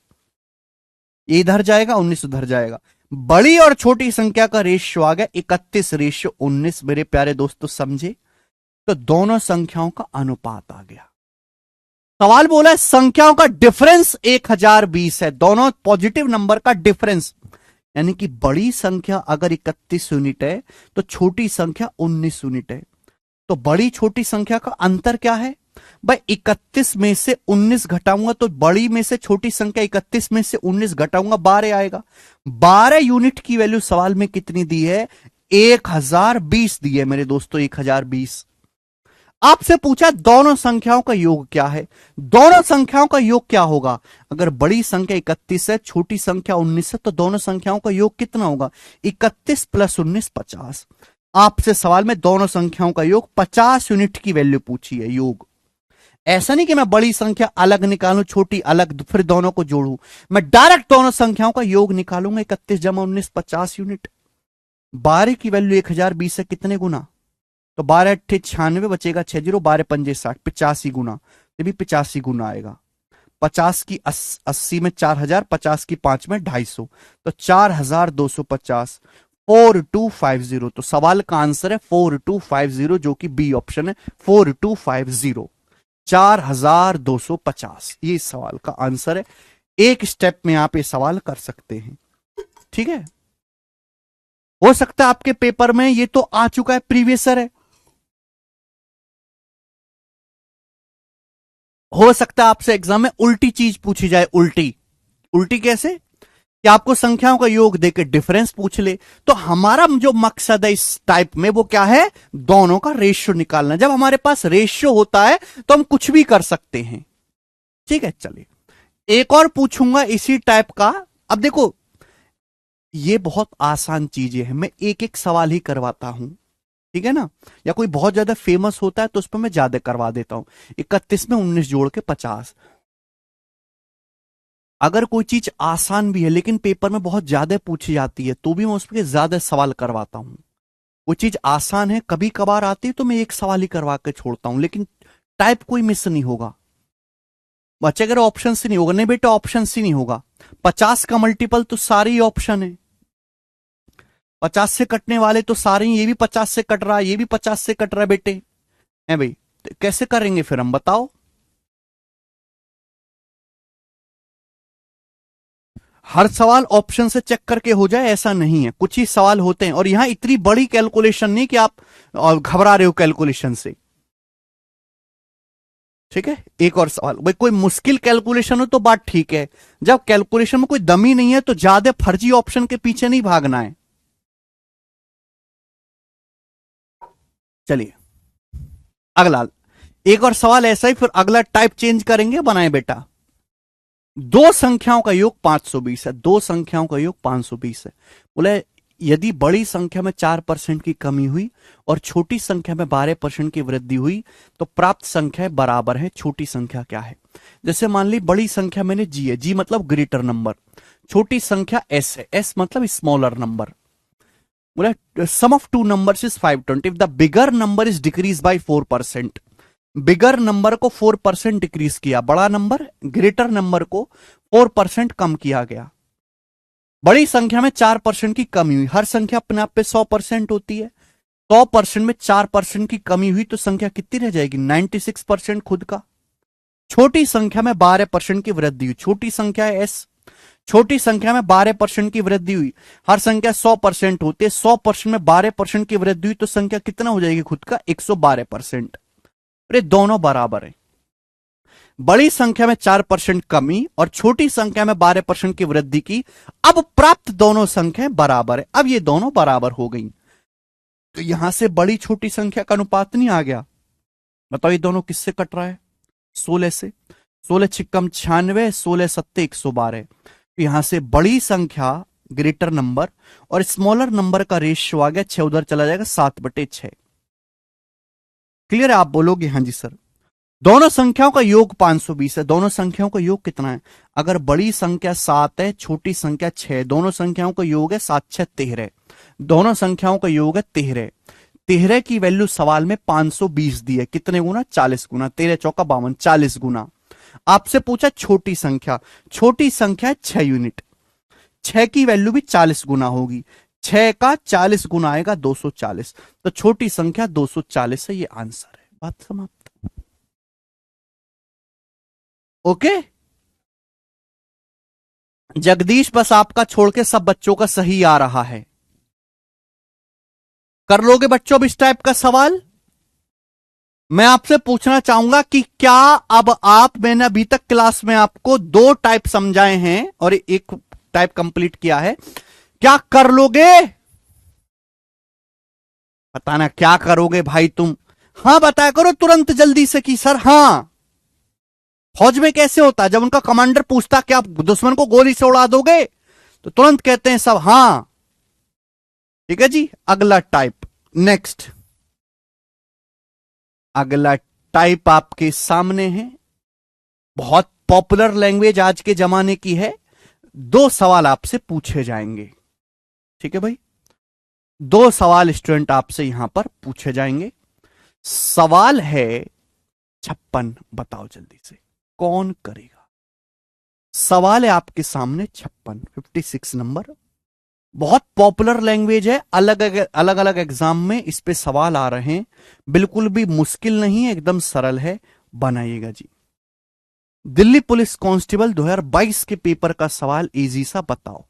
इधर जाएगा, 19 उधर जाएगा। बड़ी और छोटी संख्या का रेशियो आ गया 31:19। मेरे प्यारे दोस्तों समझे, तो दोनों संख्याओं का अनुपात आ गया। सवाल बोला है संख्याओं का डिफरेंस 1020 है, दोनों पॉजिटिव नंबर का डिफरेंस, यानी कि बड़ी संख्या अगर 31 यूनिट है तो छोटी संख्या 19 यूनिट है। तो बड़ी छोटी संख्या का अंतर क्या है भाई, 31 में से 19 घटाऊंगा तो बड़ी में से छोटी संख्या 31 में से 19 घटाऊंगा 12 आएगा। 12 यूनिट की वैल्यू सवाल में कितनी दी है, 1020 दी है मेरे दोस्तों, 1020। आपसे पूछा दोनों संख्याओं का योग क्या है। दोनों संख्याओं का योग क्या होगा? अगर बड़ी संख्या 31 है, छोटी संख्या 19 है, तो दोनों संख्याओं का योग कितना होगा? 31 + 19 50। आपसे सवाल में दोनों संख्याओं का योग 50 यूनिट की वैल्यू पूछी है, योग। ऐसा नहीं कि मैं बड़ी संख्या अलग निकालूं, छोटी अलग, फिर दोनों को जोड़ूं। मैं डायरेक्ट दोनों संख्याओं का योग निकालूंगा। 31 + 19 50 यूनिट। 12 की वैल्यू 1020 है, कितने गुना? तो 12 अट्ठे 96, बचेगा 6 जीरो, 12 पंजे 60, 85 गुना। ये भी 85 गुना आएगा। 50 की 80 में 4000, 50 की 5 में 250, तो 4250, 4250। तो सवाल का आंसर है 4250, जो कि बी ऑप्शन है, 4250, 4250। ये इस सवाल का आंसर है। एक स्टेप में आप ये सवाल कर सकते हैं, ठीक है। हो सकता है आपके पेपर में ये तो आ चुका है, प्रीवियसर है। हो सकता है आपसे एग्जाम में उल्टी चीज पूछी जाए। उल्टी उल्टी कैसे? कि आपको संख्याओं का योग देकर डिफरेंस पूछ ले। तो हमारा जो मकसद है इस टाइप में, वो क्या है? दोनों का रेशियो निकालना। जब हमारे पास रेशियो होता है तो हम कुछ भी कर सकते हैं, ठीक है। चलिए एक और पूछूंगा इसी टाइप का। अब देखो, ये बहुत आसान चीजें हैं, मैं एक एक सवाल ही करवाता हूं, ठीक है ना। या कोई बहुत ज्यादा फेमस होता है तो उस पर मैं ज्यादा करवा देता हूं। 31 में 19 जोड़ के 50। अगर कोई चीज आसान भी है लेकिन पेपर में बहुत ज्यादा पूछी जाती है, तो भी मैं उस पर ज्यादा सवाल करवाता हूं। वो चीज आसान है, कभी कभार आती है तो मैं एक सवाल ही करवा के छोड़ता हूं, लेकिन टाइप कोई मिस नहीं होगा। बच्चे अगर ऑप्शन से नहीं होगा, नहीं बेटा ऑप्शन से नहीं होगा। 50 का मल्टीपल तो सारे ही ऑप्शन है। 50 से कटने वाले तो सारे ही, ये भी 50 से कट रहा है, ये भी 50 से कट रहा है बेटे, है भाई। तो कैसे करेंगे फिर हम, बताओ। हर सवाल ऑप्शन से चेक करके हो जाए ऐसा नहीं है, कुछ ही सवाल होते हैं। और यहां इतनी बड़ी कैलकुलेशन नहीं कि आप घबरा रहे हो कैलकुलेशन से, ठीक है। एक और सवाल, भाई कोई मुश्किल कैलकुलेशन हो तो बात ठीक है। जब कैलकुलेशन में कोई दमी नहीं है तो ज्यादा फर्जी ऑप्शन के पीछे नहीं भागना है। चलिए अगला, एक और सवाल ऐसा ही, फिर अगला टाइप चेंज करेंगे, बनाए बेटा। दो संख्याओं का योग 520 है। दो संख्याओं का योग 520 है। बोले यदि बड़ी संख्या में 4% की कमी हुई और छोटी संख्या में 12% की वृद्धि हुई तो प्राप्त संख्या बराबर है। छोटी संख्या क्या है? जैसे मान ली बड़ी संख्या मैंने जी है, जी मतलब ग्रेटर नंबर। छोटी संख्या एस है, एस मतलब स्मॉलर नंबर। बोले sum of two numbers is 520 if the bigger number is decrease by 4%। Bigger number को 4% डिक्रीज किया, बड़ा नंबर ग्रेटर नंबर को 4% कम किया गया। बड़ी संख्या में 4% की कमी हुई। हर संख्या अपने आप पे 100% होती है। 100% में 4% की कमी हुई तो संख्या कितनी रह जाएगी? 96% खुद का। छोटी संख्या में 12% की वृद्धि हुई। छोटी संख्या है एस, छोटी संख्या में 12% की वृद्धि हुई। हर संख्या 100% होती है, 100% में 12% की वृद्धि हुई तो संख्या कितना हो जाएगी खुद का? 112%। अरे दोनों बराबर है। बड़ी संख्या में 4% कमी और छोटी संख्या में 12% की वृद्धि की। अब प्राप्त दोनों संख्याएं बराबर है। अब ये दोनों बराबर हो गई तो यहां से बड़ी छोटी संख्या का अनुपात नहीं आ गया। बताओ ये दोनों किससे कट रहा है? 16 से। 16 छिक्कम 96, 16 सत्ते 112। तो यहां से बड़ी संख्या ग्रेटर नंबर और स्मॉलर नंबर का रेशियो आ गया 6, उधर चला जाएगा 7/6। क्लियर है? आप बोलोगे हाँ जी सर। दोनों संख्याओं का योग 520 है। दोनों संख्याओं का योग कितना है? अगर बड़ी संख्या 7 है, छोटी संख्या 6, दोनों संख्याओं का योग है 7 6 13। दोनों संख्याओं का योग है 13। 13 की वैल्यू सवाल में 520 दी है। कितने गुना? 40 गुना। 13 चौका 52, 40 गुना। आपसे पूछा छोटी संख्या, छोटी संख्या है 6 यूनिट। 6 की वैल्यू भी 40 गुना होगी। 6 का 40 गुना आएगा 240। तो छोटी संख्या 240 है, ये आंसर है। बात समाप्त। ओके जगदीश, बस आपका छोड़ के सब बच्चों का सही आ रहा है। कर लोगे बच्चों अब इस टाइप का सवाल? मैं आपसे पूछना चाहूंगा कि क्या अब आप, मैंने अभी तक क्लास में आपको 2 टाइप समझाए हैं और एक टाइप कंप्लीट किया है, क्या कर लोगे? बताना क्या करोगे भाई तुम। हां बताया करो तुरंत जल्दी से कि सर हां। फौज में कैसे होता है, जब उनका कमांडर पूछता कि आप दुश्मन को गोली से उड़ा दोगे तो तुरंत कहते हैं सब हां। ठीक है जी, अगला टाइप। नेक्स्ट, अगला टाइप आपके सामने है, बहुत पॉपुलर लैंग्वेज आज के जमाने की है। दो सवाल आपसे पूछे जाएंगे। ठीक है भाई, दो सवाल स्टूडेंट आपसे यहां पर पूछे जाएंगे। सवाल है 56, बताओ जल्दी से कौन करेगा। सवाल है आपके सामने 56, 56 नंबर। बहुत पॉपुलर लैंग्वेज है, अलग अलग एग्जाम में इस पे सवाल आ रहे हैं। बिल्कुल भी मुश्किल नहीं है, एकदम सरल है, बनाइएगा जी। दिल्ली पुलिस कांस्टेबल 2022 के पेपर का सवाल इजी सा बताओ।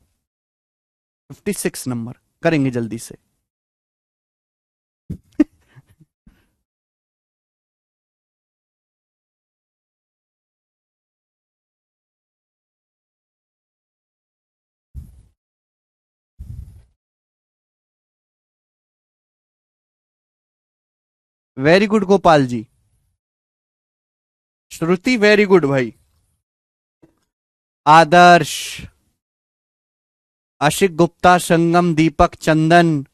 56 नंबर करेंगे जल्दी से। Very good Gopal ji. श्रुति वेरी गुड भाई। आदर्श, आशिक गुप्ता, संगम, दीपक, चंदन,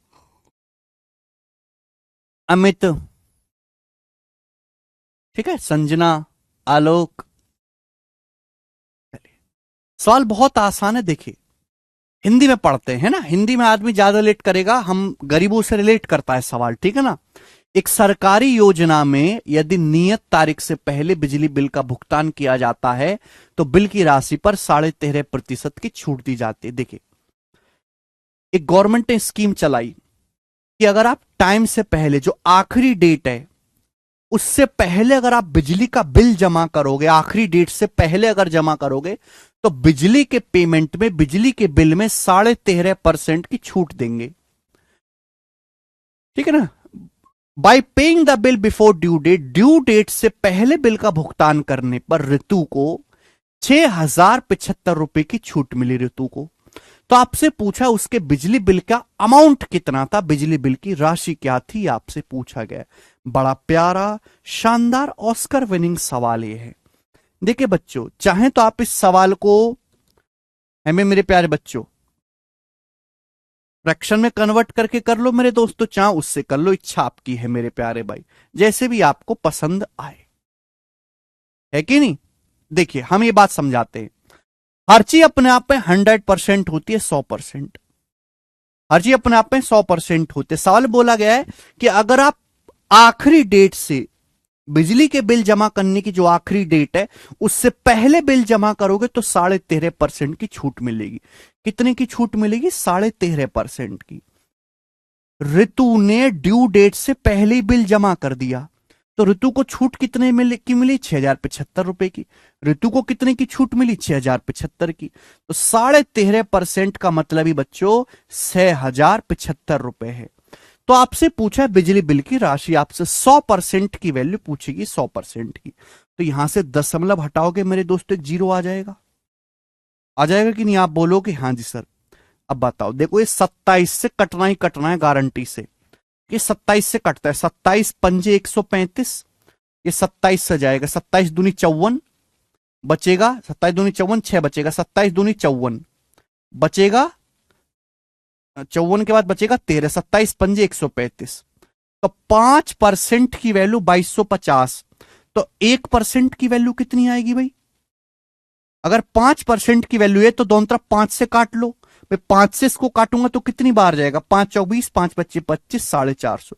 अमित, ठीक है, संजना, आलोक। सवाल बहुत आसान है, देखिए हिंदी में पढ़ते हैं ना, हिंदी में आदमी ज्यादा रिलेट करेगा, हम गरीबों से रिलेट करता है सवाल, ठीक है ना। एक सरकारी योजना में यदि नियत तारीख से पहले बिजली बिल का भुगतान किया जाता है तो बिल की राशि पर 13.5% की छूट दी जाती है। देखिए, एक गवर्नमेंट ने स्कीम चलाई कि अगर आप टाइम से पहले, जो आखिरी डेट है उससे पहले अगर आप बिजली का बिल जमा करोगे, आखिरी डेट से पहले अगर जमा करोगे तो बिजली के पेमेंट में, बिजली के बिल में 13.5% की छूट देंगे। ठीक है ना। By paying the bill before due date से पहले बिल का भुगतान करने पर ऋतु को 6,075 रुपए की छूट मिली। ऋतु को तो आपसे पूछा उसके बिजली बिल का अमाउंट कितना था, बिजली बिल की राशि क्या थी, आपसे पूछा गया। बड़ा प्यारा शानदार ऑस्कर विनिंग सवाल ये है। देखिए बच्चों, चाहे तो आप इस सवाल को, हमें मेरे प्यारे बच्चों, फ्रैक्शन में कन्वर्ट करके कर लो मेरे दोस्तों, चाहे उससे कर लो, इच्छा आपकी है मेरे प्यारे भाई, जैसे भी आपको पसंद आए, है कि नहीं। देखिए हम ये बात समझाते हैं, हर चीज अपने आप में 100% होती है, 100%। हर चीज अपने आप में 100% होती है। सवाल बोला गया है कि अगर आप आखिरी डेट से, बिजली के बिल जमा करने की जो आखिरी डेट है उससे पहले बिल जमा करोगे तो 13.5% की छूट मिलेगी। कितने की छूट मिलेगी? 13.5% की। ऋतु ने ड्यू डेट से पहले ही बिल जमा कर दिया तो ऋतु को छूट कितने की मिली? 6,075 रुपए की। ऋतु को कितने की छूट मिली? 6,075 की। तो 13.5% का मतलब ही बच्चों 6,075 रुपए है। तो आपसे पूछा है बिजली बिल की राशि, आपसे 100% की वैल्यू पूछेगी, 100% की। तो यहां से दशमलव हटाओगे मेरे दोस्तों, एक जीरो आ जाएगा। आ जाएगा कि नहीं? आप बोलोगे हाँ जी सर। अब बताओ, देखो ये 27 से कटना ही कटना है गारंटी से, ये 27 से कटता है। 27 पंजे 135, ये 27 से जाएगा। 27 दूनी 54 बचेगा, 27 दूनी 54, 6 बचेगा। 27 दूनी 54 बचेगा, 54 के बाद बचेगा 13। 27 पंजे 135, तो 5% की वैल्यू 2250। तो 1% की वैल्यू कितनी आएगी भाई? अगर 5% की वैल्यू है तो दोनों तरफ 5 से काट लो। मैं 5 से इसको काटूंगा तो कितनी बार जाएगा? 5 24, 5 25 25, 450।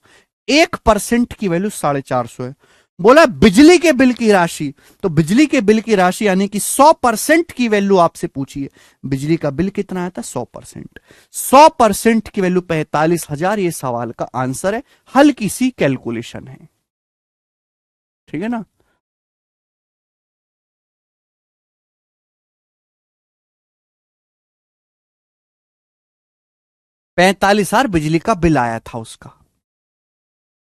1% की वैल्यू 450 है। बोला बिजली के बिल की राशि, तो बिजली के बिल की राशि यानी कि 100% की वैल्यू आपसे पूछी है। बिजली का बिल कितना आया था? 100%। 100% की वैल्यू 45,000। ये सवाल का आंसर है, हल्की सी कैलकुलेशन है, ठीक है ना। ₹45,000 बिजली का बिल आया था उसका।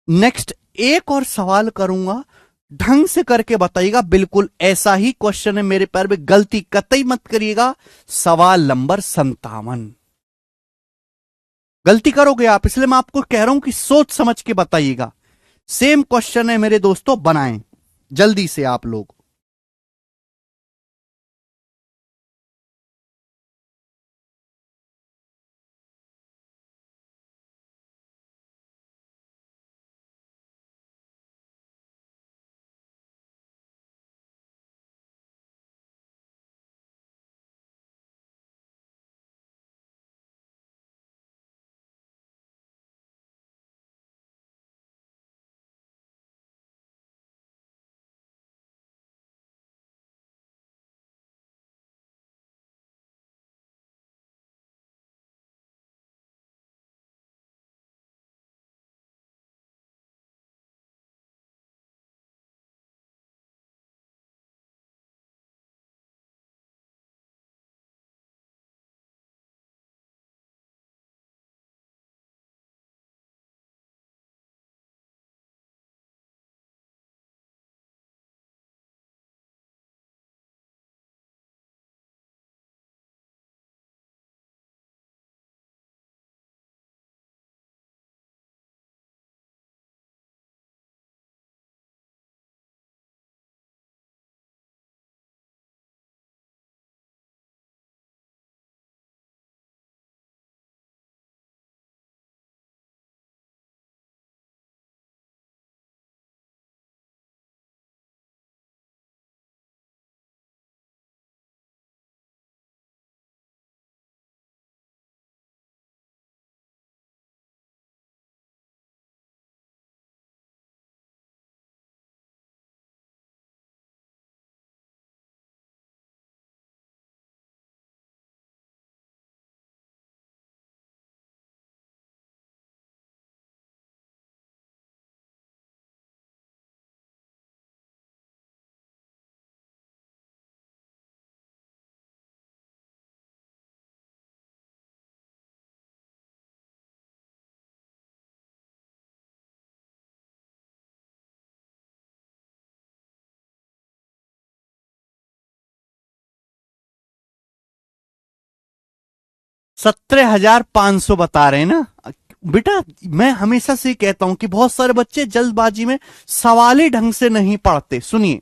नेक्स्ट एक और सवाल करूंगा, ढंग से करके बताइएगा। बिल्कुल ऐसा ही क्वेश्चन है मेरे पैर में, गलती कतई मत करिएगा। सवाल नंबर 57। गलती करोगे आप, इसलिए मैं आपको कह रहा हूं कि सोच समझ के बताइएगा। सेम क्वेश्चन है मेरे दोस्तों, बनाएं जल्दी से आप लोग। $17,500 बता रहे हैं ना बेटा। मैं हमेशा से कहता हूं कि बहुत सारे बच्चे जल्दबाजी में सवाल ही ढंग से नहीं पढ़ते। सुनिए,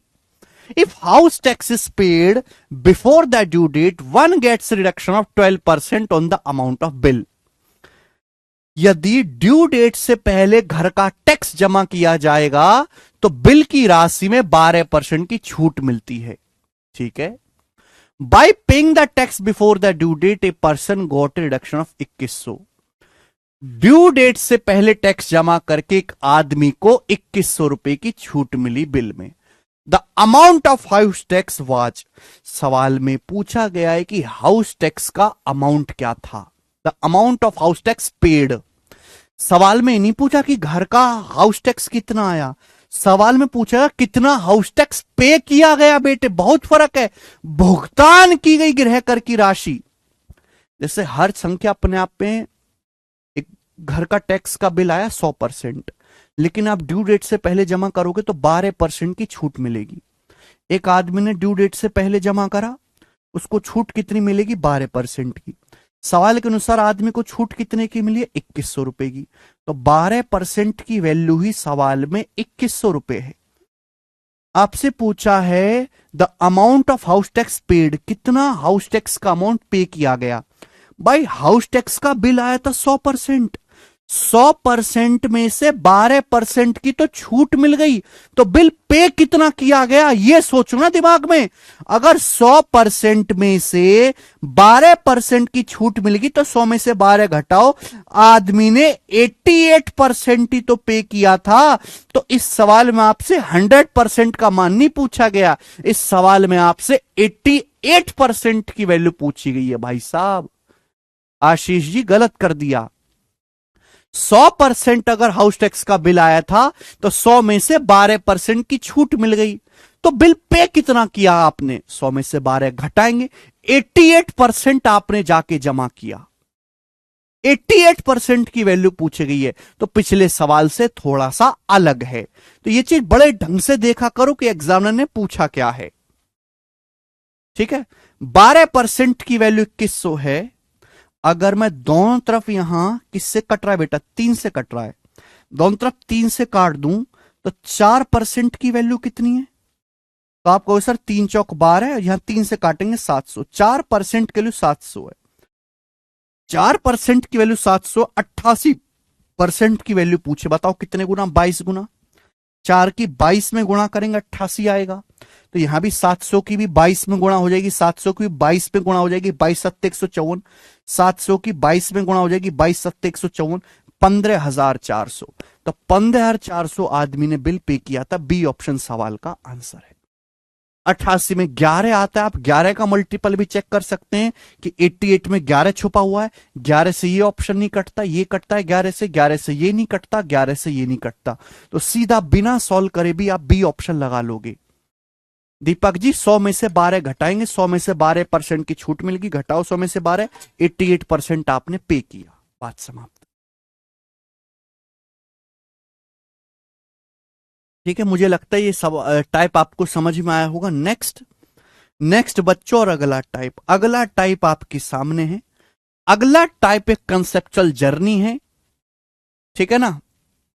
if house tax is paid before the due date, one gets reduction of 12% on the amount of bill. यदि ड्यू डेट से पहले घर का टैक्स जमा किया जाएगा तो बिल की राशि में 12% की छूट मिलती है। ठीक है। By paying the tax before the due date, a person got reduction of 2100। Due date से पहले टैक्स जमा करके एक आदमी को 2100 रुपए की छूट मिली बिल में। The amount of house tax was, सवाल में पूछा गया है कि हाउस टैक्स का अमाउंट क्या था। The amount of house tax paid. सवाल में नहीं पूछा कि घर का हाउस टैक्स कितना आया, सवाल में पूछा कितना हाउस टैक्स पे किया गया। बेटे बहुत फर्क है। भुगतान की गई गृह कर की राशि, जैसे हर संख्या अपने आप में, एक घर का टैक्स का बिल आया 100%, लेकिन आप ड्यू डेट से पहले जमा करोगे तो 12% की छूट मिलेगी। एक आदमी ने ड्यू डेट से पहले जमा करा, उसको छूट कितनी मिलेगी? 12% की। सवाल के अनुसार आदमी को छूट कितने की मिली है? 2100 रुपए की। तो 12% की वैल्यू ही सवाल में 2100 रुपए है। आपसे पूछा है the amount of house tax paid, कितना हाउस टैक्स का अमाउंट पे किया गया। भाई हाउस टैक्स का बिल आया था 100%, 100% में से 12% की तो छूट मिल गई, तो बिल पे कितना किया गया ये सोचो ना दिमाग में। अगर 100% में से 12% की छूट मिल गई तो 100 में से 12 घटाओ, आदमी ने 88% ही तो पे किया था। तो इस सवाल में आपसे 100% का मान नहीं पूछा गया, इस सवाल में आपसे 88% की वैल्यू पूछी गई है। भाई साहब आशीष जी गलत कर दिया। 100% अगर हाउस टैक्स का बिल आया था तो 100 में से 12% की छूट मिल गई, तो बिल पे कितना किया आपने? 100 में से 12 घटाएंगे, 88% आपने जाके जमा किया। 88% की वैल्यू पूछी गई है, तो पिछले सवाल से थोड़ा सा अलग है। तो यह चीज बड़े ढंग से देखा करो कि एग्जामिनर ने पूछा क्या है। ठीक है। 12% की वैल्यू 2100 है। अगर मैं दोनों तरफ यहां किससे कट रहा है बेटा? 3 से कट रहा है। दोनों तरफ 3 से काट दूं तो 4% की वैल्यू कितनी है? तो आप कहो सर 3 चौक 12 है, यहां 3 से काटेंगे 700। 4% की वैल्यू 700 है। 4% की वैल्यू 700। 88% की वैल्यू पूछे, बताओ कितने गुना? 22 गुना। 4 की 22 में गुणा करेंगे 88 आएगा। तो यहां भी 700 की भी 22 में गुणा हो जाएगी, 700 की भी 22 में गुणा हो जाएगी, 22 सत्ते 154। 700 की 22 में गुणा हो जाएगी, 22 सत्ते 154। 15,400। तो 15,400 आदमी ने बिल पे किया था। बी ऑप्शन सवाल का आंसर है। 88 में 11 आता है, आप 11 का मल्टीपल भी चेक कर सकते हैं कि 88 में 11 छुपा हुआ है। 11 से ये ऑप्शन नहीं कटता, ये कटता है 11 से, 11 से ये नहीं कटता, 11 से ये नहीं कटता। तो सीधा बिना सॉल्व करे भी आप बी ऑप्शन लगा लोगे। दीपक जी 100 में से 12 घटाएंगे, 100 में से 12% की छूट मिलेगी, घटाओ 100 में से 12, 88% आपने पे किया, बात समाप्त। ठीक है, मुझे लगता है ये सब टाइप आपको समझ में आया होगा। नेक्स्ट बच्चों, और अगला टाइप आपके सामने है। अगला टाइप एक कंसेप्चुअल जर्नी है, ठीक है ना,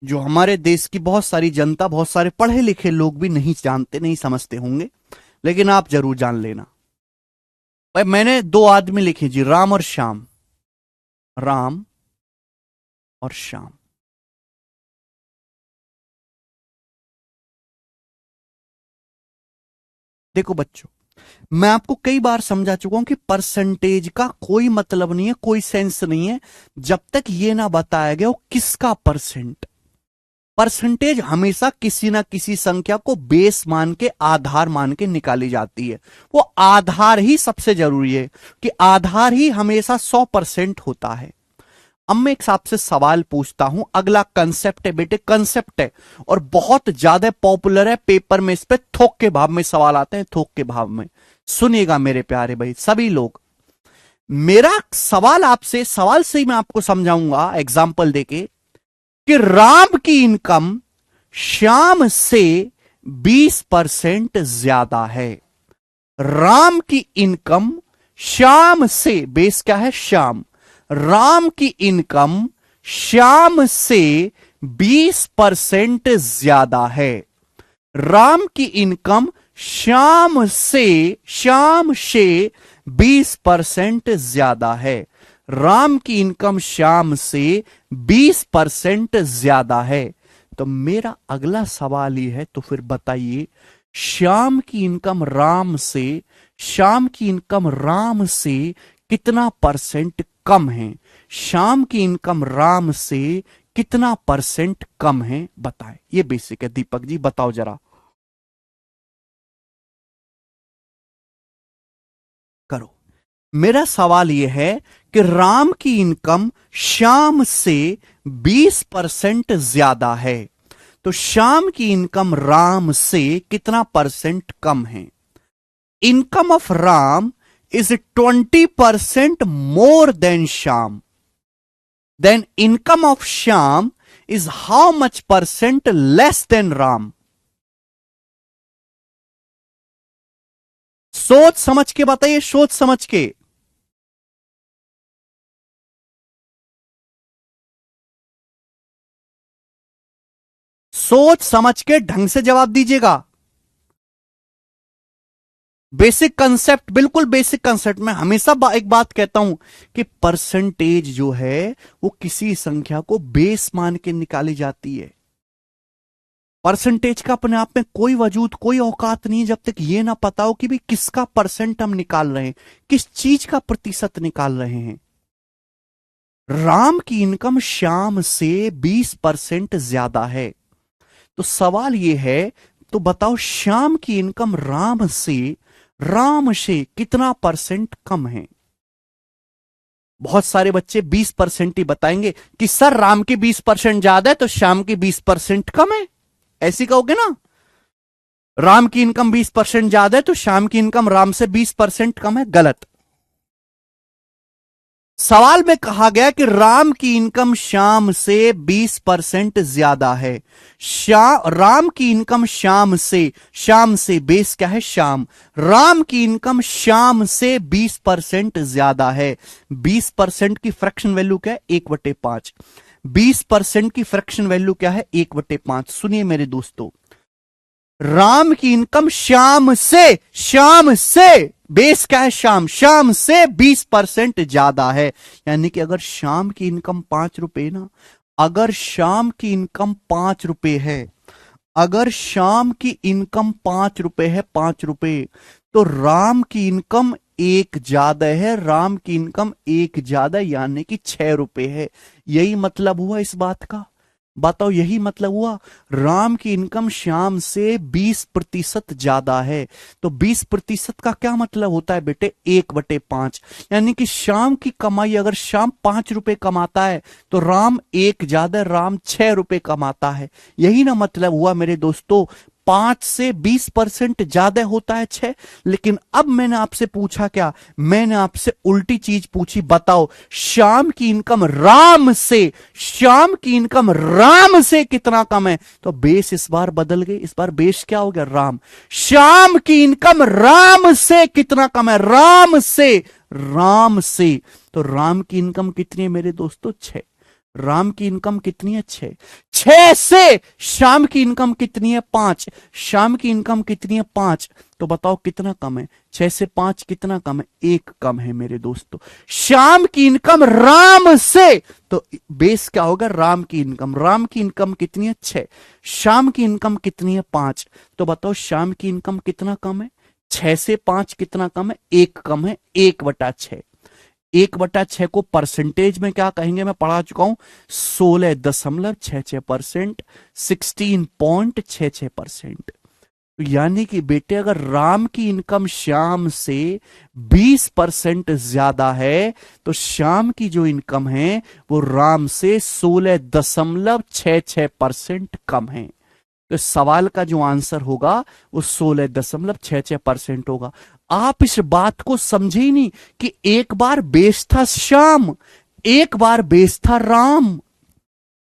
जो हमारे देश की बहुत सारी जनता, बहुत सारे पढ़े लिखे लोग भी नहीं जानते, नहीं समझते होंगे, लेकिन आप जरूर जान लेना। भाई मैंने 2 आदमी लिखे जी, राम और श्याम। राम और श्याम। देखो बच्चों, मैं आपको कई बार समझा चुका हूं कि परसेंटेज का कोई मतलब नहीं है, कोई सेंस नहीं है, जब तक ये ना बताया गया वो किसका परसेंट। परसेंटेज हमेशा किसी ना किसी संख्या को बेस मान के, आधार मान के निकाली जाती है। वो आधार ही सबसे जरूरी है कि आधार ही हमेशा 100% होता है। अब मैं एक आपसे सवाल पूछता हूं, अगला कंसेप्ट है बेटे, कंसेप्ट है और बहुत ज्यादा पॉपुलर है, पेपर में इस पे थोक के भाव में सवाल आते हैं, थोक के भाव में। सुनिएगा मेरे प्यारे भाई सभी लोग, मेरा सवाल आपसे, सवाल से ही मैं आपको समझाऊंगा एग्जाम्पल देके कि राम की इनकम श्याम से 20% ज्यादा है। राम की इनकम श्याम से, बेस क्या है? श्याम। राम की इनकम श्याम से 20% ज्यादा है। राम की इनकम श्याम से 20% ज्यादा है। राम की इनकम श्याम से 20% ज्यादा है। तो मेरा अगला सवाल ये है, तो फिर बताइए श्याम की इनकम राम से, श्याम की इनकम राम से कितना परसेंट कम है? श्याम की इनकम राम से कितना परसेंट कम है? बताएं। ये बेसिक है, दीपक जी बताओ जरा, करो। मेरा सवाल यह है कि राम की इनकम श्याम से 20% ज्यादा है, तो श्याम की इनकम राम से कितना परसेंट कम है? Income of Ram is 20% more than Shyam. Then income of Shyam is how much percent less than Ram? सोच समझ के बताइए, सोच समझ के। सोच समझ के ढंग से जवाब दीजिएगा। बेसिक कंसेप्ट, बिल्कुल बेसिक कंसेप्ट। मैं हमेशा एक बात कहता हूं कि परसेंटेज जो है वो किसी संख्या को बेस मान के निकाली जाती है। परसेंटेज का अपने आप में कोई वजूद, कोई औकात नहीं जब तक ये ना पता हो कि भी किसका परसेंट हम निकाल रहे हैं, किस चीज का प्रतिशत निकाल रहे हैं। राम की इनकम श्याम से 20% ज्यादा है, तो सवाल यह है, तो बताओ श्याम की इनकम राम से कितना परसेंट कम है? बहुत सारे बच्चे 20% ही बताएंगे कि सर राम की 20% ज्यादा है तो श्याम की 20% कम है, ऐसी कहोगे ना। राम की इनकम 20% ज्यादा है तो श्याम की इनकम राम से 20% कम है, गलत। सवाल में कहा गया कि राम की इनकम श्याम से 20% ज्यादा है। राम की इनकम श्याम से बेस क्या है? श्याम। राम की इनकम श्याम से 20% ज्यादा है। 20% की फ्रैक्शन वैल्यू क्या है? 1/5। 20% की फ्रैक्शन वैल्यू क्या है? 1/5। सुनिए मेरे दोस्तों, राम की इनकम शाम से बेस क्या है? शाम से 20% ज्यादा है। यानी कि अगर शाम की इनकम 5 रुपए ना, अगर शाम की इनकम 5 रुपए है, अगर शाम की इनकम 5 रुपए है, 5 रुपए, तो राम की इनकम एक ज्यादा है, राम की इनकम एक ज्यादा यानी कि 6 रुपए है। यही मतलब हुआ इस बात का। बताओ, यही मतलब हुआ। राम की इनकम शाम से 20% ज्यादा है। तो 20% का क्या मतलब होता है बेटे? 1/5। यानी कि शाम की कमाई, अगर शाम 5 रुपए कमाता है तो राम एक ज्यादा, राम 6 रुपए कमाता है। यही ना मतलब हुआ मेरे दोस्तों। 5 से 20% ज्यादा होता है 6। लेकिन अब मैंने आपसे पूछा क्या? मैंने आपसे उल्टी चीज पूछी। बताओ, शाम की इनकम राम से कितना कम है? तो बेस इस बार बदल गई। इस बार बेस क्या हो गया? राम। शाम की इनकम राम से कितना कम है? राम से। तो राम की इनकम कितनी है मेरे दोस्तों? 6। राम की इनकम कितनी है? 6। 6 से शाम की इनकम कितनी है? 5। शाम की इनकम कितनी है? 5। तो बताओ कितना कम है? 6 से 5 कितना कम है? 1 कम है मेरे दोस्तों। शाम की इनकम राम से, तो बेस क्या होगा? राम की इनकम कितनी है? 6। शाम की इनकम कितनी है? 5। तो बताओ शाम की इनकम कितना कम है? 6 से 5 कितना कम है? 1 कम है। 1/6। 1/6 को परसेंटेज में क्या कहेंगे? मैं पढ़ा चुका हूं, 16.66%, 16.66%। यानी कि बेटे, अगर राम की इनकम शाम से 20% ज्यादा है, तो शाम की जो इनकम है वो राम से 16.66% कम है। तो इस सवाल का जो आंसर होगा वो 16.66% होगा। आप इस बात को समझे ही नहीं कि एक बार बेस था श्याम, एक बार बेस था राम।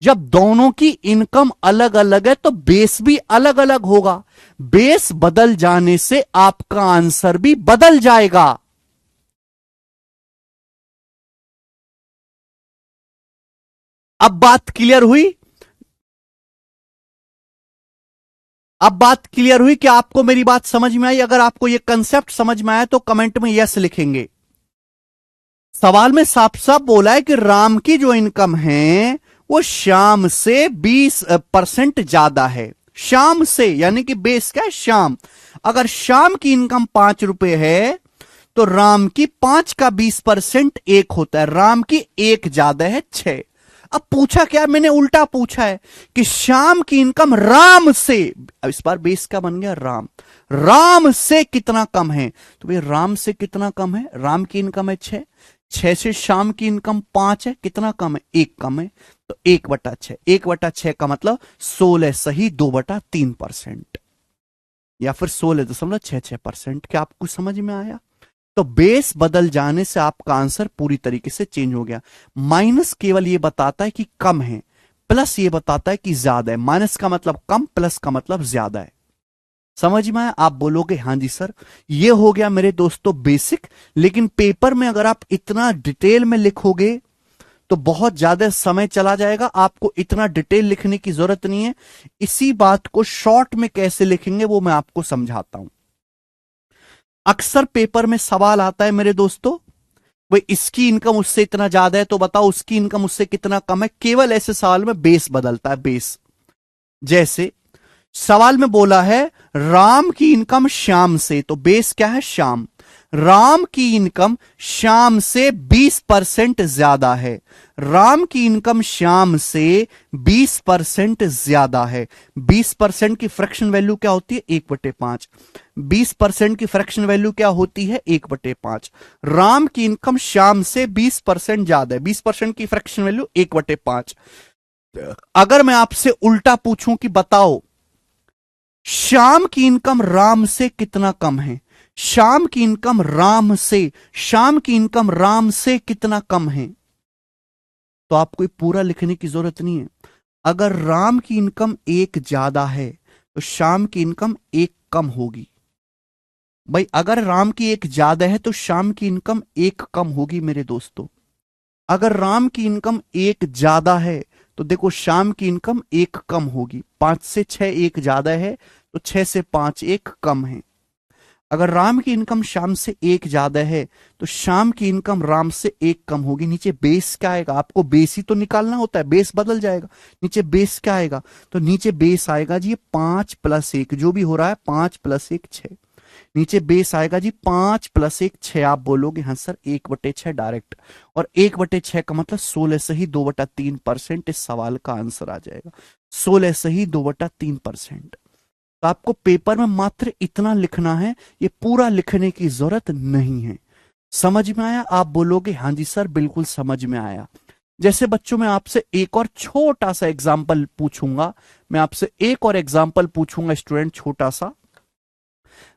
जब दोनों की इनकम अलग अलग है तो बेस भी अलग अलग होगा। बेस बदल जाने से आपका आंसर भी बदल जाएगा। अब बात क्लियर हुई? अब बात क्लियर हुई कि आपको मेरी बात समझ में आई? अगर आपको यह कंसेप्ट समझ में आया तो कमेंट में यस लिखेंगे। सवाल में साफ साफ बोला है कि राम की जो इनकम है वो शाम से 20% ज्यादा है। शाम से यानी कि बेस क्या है? शाम। अगर शाम की इनकम 5 रुपए है तो राम की 5 का 20% 1 होता है। राम की 1 ज्यादा है 6। अब पूछा क्या? मैंने उल्टा पूछा है कि शाम की इनकम राम से, अब इस बार बेस का बन गया राम, राम से कितना कम है? तो भाई राम से कितना कम है? राम की इनकम है 6। 6 से शाम की इनकम 5 है, कितना कम है? 1 कम है। तो 1/6, 1/6 का मतलब 16 सही 2/3%, या फिर 16.66%। क्या आपको समझ में आया? तो बेस बदल जाने से आपका आंसर पूरी तरीके से चेंज हो गया। माइनस केवल यह बताता है कि कम है, प्लस यह बताता है कि ज्यादा है। माइनस का मतलब कम, प्लस का मतलब ज्यादा है। समझ में आया? आप बोलोगे हाँ जी सर। ये हो गया मेरे दोस्तों बेसिक। लेकिन पेपर में अगर आप इतना डिटेल में लिखोगे तो बहुत ज्यादा समय चला जाएगा। आपको इतना डिटेल लिखने की जरूरत नहीं है। इसी बात को शॉर्ट में कैसे लिखेंगे वो मैं आपको समझाता हूं। अक्सर पेपर में सवाल आता है मेरे दोस्तों, भाई इसकी इनकम उससे इतना ज्यादा है तो बताओ उसकी इनकम उससे कितना कम है। केवल ऐसे सवाल में बेस बदलता है, बेस। जैसे सवाल में बोला है राम की इनकम शाम से, तो बेस क्या है? शाम। राम की इनकम शाम से 20% ज्यादा है। राम की इनकम शाम से 20% ज्यादा है। 20% की फ्रैक्शन वैल्यू क्या होती है? 1/5। 20% की फ्रैक्शन वैल्यू क्या होती है? 1/5। राम की इनकम शाम से 20% ज्यादा है। 20% की फ्रैक्शन वैल्यू 1/5। अगर मैं आपसे उल्टा पूछूं कि बताओ शाम की इनकम राम से कितना कम है? शाम की इनकम राम से, शाम की इनकम राम से कितना कम है? तो आपको पूरा लिखने की जरूरत नहीं है। अगर राम की इनकम 1 ज्यादा है तो शाम की इनकम 1 कम होगी। भाई अगर राम की 1 ज्यादा है तो शाम की इनकम 1 कम होगी मेरे दोस्तों। अगर राम की इनकम 1 ज्यादा है तो देखो शाम की इनकम एक कम होगी, 5 से 6 एक ज्यादा है, तो 6 से 5 एक कम है। अगर राम की इनकम शाम से एक ज्यादा है तो शाम की इनकम राम से एक कम होगी। नीचे बेस क्या आएगा, आपको बेस ही तो निकालना होता है, बेस बदल जाएगा। नीचे बेस क्या आएगा, तो नीचे बेस आएगा जी 5 + 1, जो भी हो रहा है 5 + 1 6। नीचे बेस आएगा जी 5 + 1 6। आप बोलोगे हाँ सर 1/6 डायरेक्ट, और 1/6 का मतलब 16 से ही 2/3% इस सवाल का आंसर आ जाएगा। 16 से ही 2/3%। तो आपको पेपर में मात्र इतना लिखना है, ये पूरा लिखने की जरूरत नहीं है। समझ में आया? आप बोलोगे हाँ जी सर बिल्कुल समझ में आया। जैसे बच्चों मैं आपसे एक और छोटा सा एग्जाम्पल पूछूंगा, मैं आपसे एक और एग्जाम्पल पूछूंगा स्टूडेंट, छोटा सा,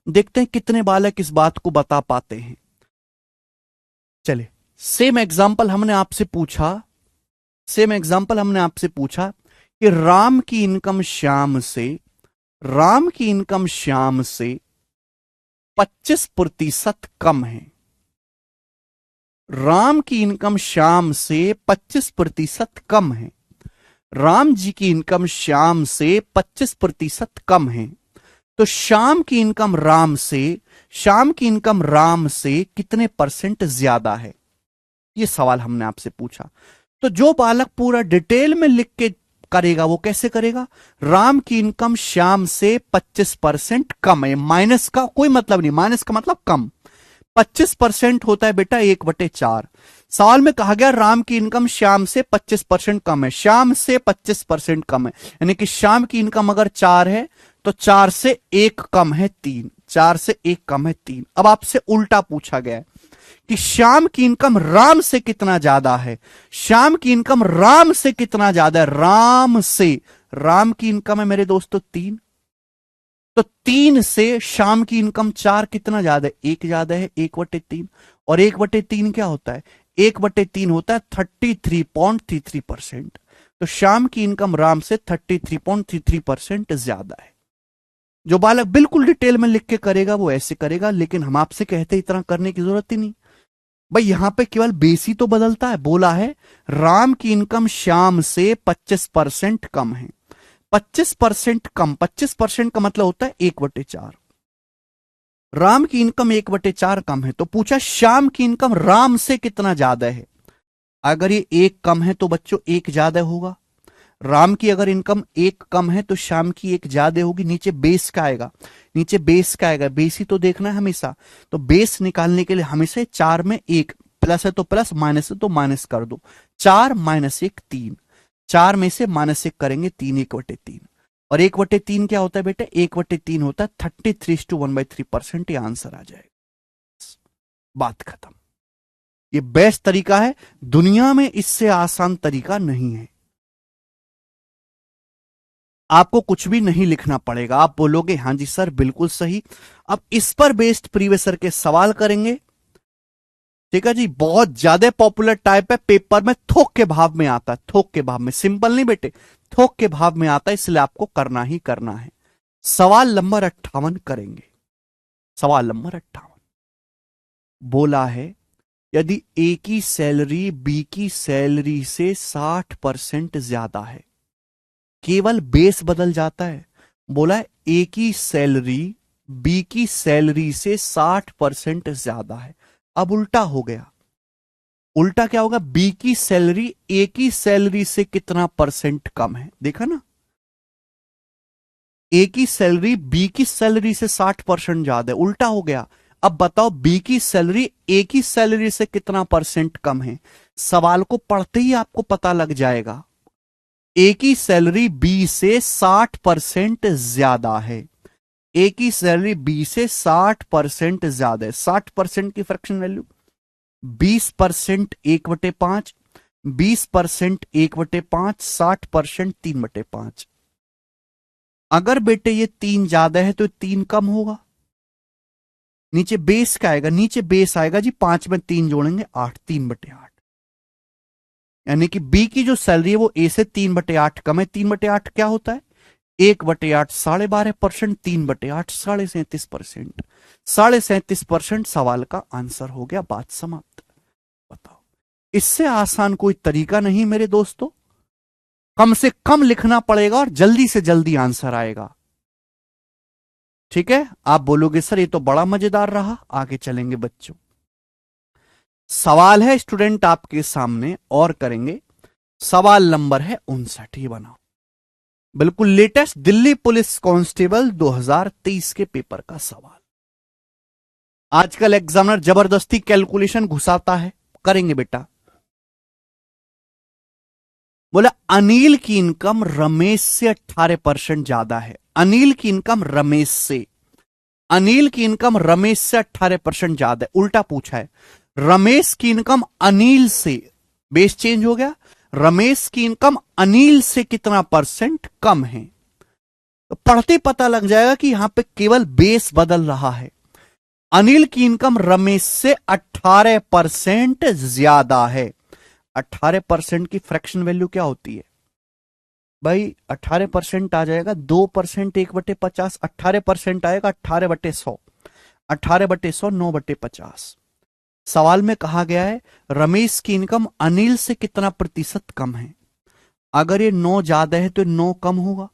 देखते हैं कितने बालक इस बात को बता पाते हैं। चलिए सेम एग्जाम्पल हमने आपसे पूछा, सेम एग्जाम्पल हमने आपसे पूछा कि राम की इनकम श्याम से, राम की इनकम श्याम से 25% कम है। राम की इनकम श्याम से 25% कम है। राम जी की इनकम श्याम से 25% कम है। तो शाम की इनकम राम से, शाम की इनकम राम से कितने परसेंट ज्यादा है, यह सवाल हमने आपसे पूछा। तो जो बालक पूरा डिटेल में लिख के करेगा वो कैसे करेगा, राम की इनकम श्याम से 25% कम है, माइनस का कोई मतलब नहीं, माइनस का मतलब कम। 25% होता है बेटा 1/4। सवाल में कहा गया राम की इनकम श्याम से 25% कम है, श्याम से 25% कम है, यानी कि श्याम की इनकम अगर 4 है तो 4 से 1 कम है 3, 4 से 1 कम है 3। अब आपसे उल्टा पूछा गया है कि श्याम की इनकम राम से कितना ज्यादा है, श्याम की इनकम राम से कितना ज्यादा है, राम से, राम की इनकम है मेरे दोस्तों 3, तो 3 से शाम की इनकम 4 कितना ज्यादा है, 1 ज्यादा है, 1/3। और 1/3 क्या होता है, 1/3 होता है 33.33%। तो शाम की इनकम राम से 33.33% ज्यादा है। जो बालक बिल्कुल डिटेल में लिख के करेगा वो ऐसे करेगा, लेकिन हम आपसे कहते इतना करने की जरूरत ही नहीं भाई, यहां पे केवल बेस ही तो बदलता है। बोला है राम की इनकम श्याम से 25% कम है, 25% कम, 25% का मतलब होता है 1/4। राम की इनकम 1/4 कम है, तो पूछा श्याम की इनकम राम से कितना ज्यादा है। अगर ये 1 कम है तो बच्चों 1 ज्यादा होगा। राम की अगर इनकम 1 कम है तो शाम की 1 ज्यादा होगी। नीचे बेस का आएगा, नीचे बेस का आएगा, बेस ही तो देखना है हमेशा। तो बेस निकालने के लिए हमेशा 4 में 1, प्लस है तो प्लस, माइनस है तो माइनस कर दो। 4 - 1 3, 4 में से -1 करेंगे 3, 1/3। और 1/3 क्या होता है बेटा, 1/3 होता है 33:1/3%। ये आंसर आ जाएगा, बात खत्म। ये बेस्ट तरीका है, दुनिया में इससे आसान तरीका नहीं है। आपको कुछ भी नहीं लिखना पड़ेगा, आप बोलोगे हाँ जी सर बिल्कुल सही। अब इस पर बेस्ड प्रीवियस ईयर के सवाल करेंगे, ठीक है जी। बहुत ज्यादा पॉपुलर टाइप है, पेपर में थोक के भाव में आता है, थोक के भाव में, सिंपल नहीं बेटे, थोक के भाव में आता है, इसलिए आपको करना ही करना है। सवाल नंबर 58 करेंगे। सवाल नंबर 58 बोला है यदि ए की सैलरी बी की सैलरी से 60% ज्यादा है, केवल बेस बदल जाता है। बोला है ए की सैलरी बी की सैलरी से 60% ज्यादा है। अब उल्टा हो गया, उल्टा क्या होगा, बी की सैलरी ए की सैलरी से कितना परसेंट कम है, देखा ना। ए की सैलरी बी की सैलरी से 60% ज्यादा है, उल्टा हो गया। अब बताओ बी की सैलरी ए की सैलरी से कितना परसेंट कम है। सवाल को पढ़ते ही आपको पता लग जाएगा। ए की सैलरी बी से 60% ज्यादा है, ए की सैलरी बी से 60% ज्यादा है। 60% की फ्रैक्शन वैल्यू 20% 1/5, 20% 1/5, 60% 3/5। अगर बेटे ये 3 ज्यादा है तो 3 कम होगा। नीचे बेस का आएगा, नीचे बेस आएगा जी 5 में 3 जोड़ेंगे 8, 3/8। यानी कि बी की जो सैलरी है वो ए से 3/8 कम है। 3/8 क्या होता है, 1/8 12.5%, 3/8 37.5%। 37.5% सवाल का आंसर हो गया, बात समाप्त। बताओ, इससे आसान कोई तरीका नहीं मेरे दोस्तों। कम से कम लिखना पड़ेगा और जल्दी से जल्दी आंसर आएगा। ठीक है, आप बोलोगे सर ये तो बड़ा मजेदार रहा, आगे चलेंगे बच्चों। सवाल है स्टूडेंट आपके सामने और करेंगे। सवाल नंबर है 59, ये बनाओ। बिल्कुल लेटेस्ट दिल्ली पुलिस कांस्टेबल 2023 के पेपर का सवाल। आजकल एग्जामिनर जबरदस्ती कैलकुलेशन घुसाता है, करेंगे बेटा। बोला अनिल की इनकम रमेश से 18% ज्यादा है। अनिल की इनकम रमेश से, अनिल की इनकम रमेश से 18% ज्यादा है। उल्टा पूछा है, रमेश की इनकम अनिल से, बेस चेंज हो गया, रमेश की इनकम अनिल से कितना परसेंट कम है। तो पढ़ते पता लग जाएगा कि यहां पे केवल बेस बदल रहा है। अनिल की इनकम रमेश से 18% ज्यादा है। 18% की फ्रैक्शन वैल्यू क्या होती है भाई? 18% आ जाएगा 2%, 1/50। 18% आएगा 18/100, 18/100 9/50। सवाल में कहा गया है रमेश की इनकम अनिल से कितना प्रतिशत कम है। अगर ये 9 ज्यादा है तो 9 कम होगा।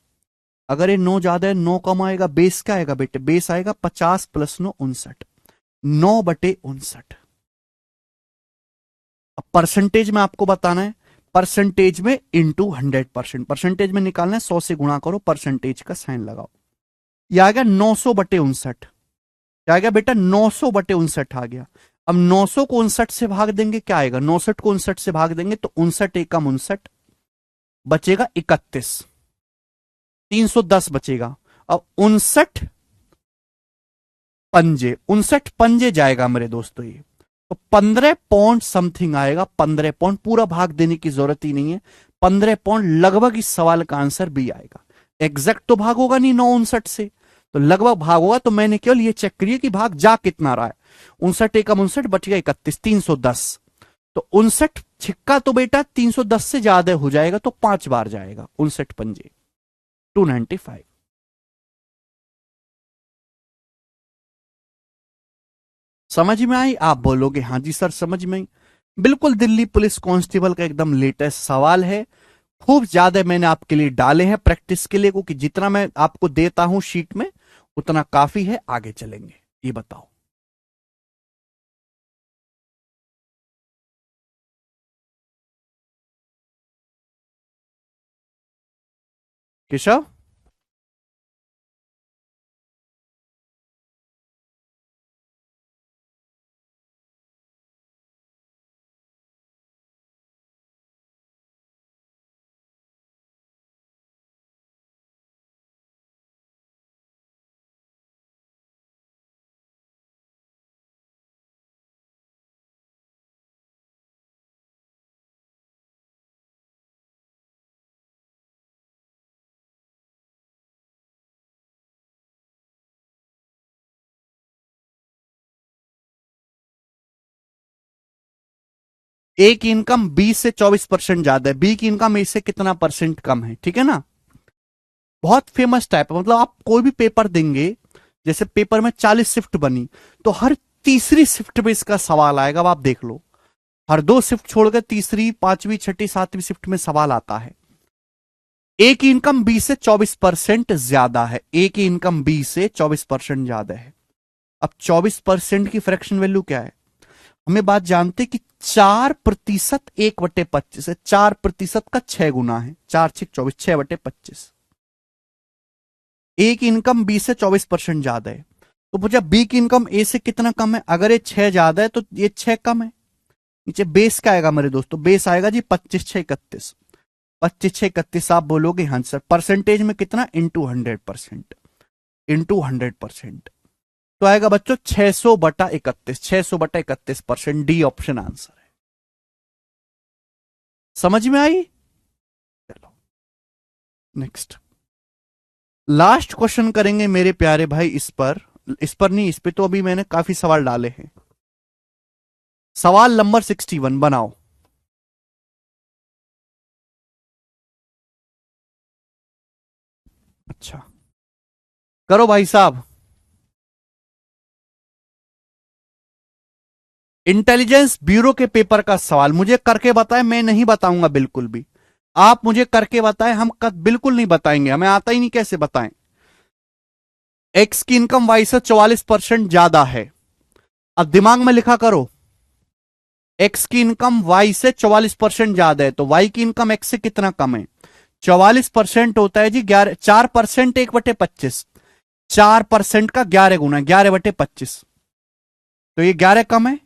अगर ये 9 ज्यादा है 9 कम आएगा। बेस क्या आएगा बेटे? बेस आएगा 50 + 9 59, 9/59। अब परसेंटेज में आपको बताना है, परसेंटेज में इंटू 100%। परसेंटेज में निकालना है, 100 से गुणा करो, परसेंटेज का साइन लगाओ। यह आ गया 900/59। क्या आ गया बेटा? 900/59 आ गया। अब 900 को 59 से भाग देंगे, क्या आएगा? 69 को 59 से भाग देंगे तो 59 एकम 59, बचेगा 31, 310 बचेगा। अब 59 पंजे, 59 पंजे जाएगा मेरे दोस्तों ये, तो 15 पॉइंट समथिंग आएगा। 15 पॉइंट, पूरा भाग देने की जरूरत ही नहीं है। 15 पॉइंट लगभग इस सवाल का आंसर बी आएगा। एग्जैक्ट तो भाग होगा नहीं 959 से, तो लगभग भाग होगा। तो मैंने केवल ये चेक करिए कि भाग जा कितना रहा है। 59 एकम 59 बच गया 31, 310। तो 59 छिक्का तो बेटा 310 से ज्यादा हो जाएगा, तो 5 बार जाएगा। 59 पंजे 295। समझ में आई? आप बोलोगे हाँ जी सर समझ में आई। बिल्कुल दिल्ली पुलिस कांस्टेबल का एकदम लेटेस्ट सवाल है। खूब ज्यादा मैंने आपके लिए डाले हैं प्रैक्टिस के लिए, क्योंकि जितना मैं आपको देता हूं शीट में उतना काफी है। आगे चलेंगे, ये बताओ केशव। ए की इनकम बी से 24% ज्यादा है, बी की इनकम ए से कितना परसेंट कम है। ठीक है ना, बहुत फेमस टाइप है। मतलब आप कोई भी पेपर देंगे, जैसे पेपर में 40 शिफ्ट बनी, तो हर तीसरी शिफ्ट में इसका सवाल आएगा। अब आप देख लो, हर 2 शिफ्ट छोड़कर तीसरी, पांचवी, छठी, सातवीं शिफ्ट में सवाल आता है। ए की इनकम बी से 24% ज्यादा है। ए की इनकम बी से 24% ज्यादा है। अब 24% की फ्रैक्शन वैल्यू क्या है? हमें बात जानते कि 4% 1/25 है। 4% का 6 गुना है। 4 6 24, 6/25। ए की इनकम बी से 24% ज्यादा है, तो पूछा बी की इनकम ए से कितना कम है। अगर ये 6 ज्यादा है तो ये 6 कम है। नीचे बेस क्या आएगा मेरे दोस्तों? बेस आएगा जी 25 6 31। 25 6 31 आप बोलोगे हाँ सर। परसेंटेज में कितना? Into 100%, into 100%। तो आएगा बच्चों 600/31, 600/31%। डी ऑप्शन आंसर है। समझ में आई? चलो नेक्स्ट, लास्ट क्वेश्चन करेंगे मेरे प्यारे भाई। इस पर नहीं, इस पे तो अभी मैंने काफी सवाल डाले हैं। सवाल नंबर 61 बनाओ। अच्छा करो भाई साहब। इंटेलिजेंस ब्यूरो के पेपर का सवाल मुझे करके बताएं, मैं नहीं बताऊंगा बिल्कुल भी। आप मुझे करके बताएं, हम बिल्कुल नहीं बताएंगे, हमें आता ही नहीं, कैसे बताएं। एक्स की इनकम वाई से 44% ज्यादा है। अब दिमाग में लिखा करो, एक्स की इनकम वाई से 44% ज्यादा है, तो वाई की इनकम एक्स से कितना कम है? 44% होता है जी 11, 4% 1/25, 4% का 11 गुना 11/25, तो ये 11 कम है।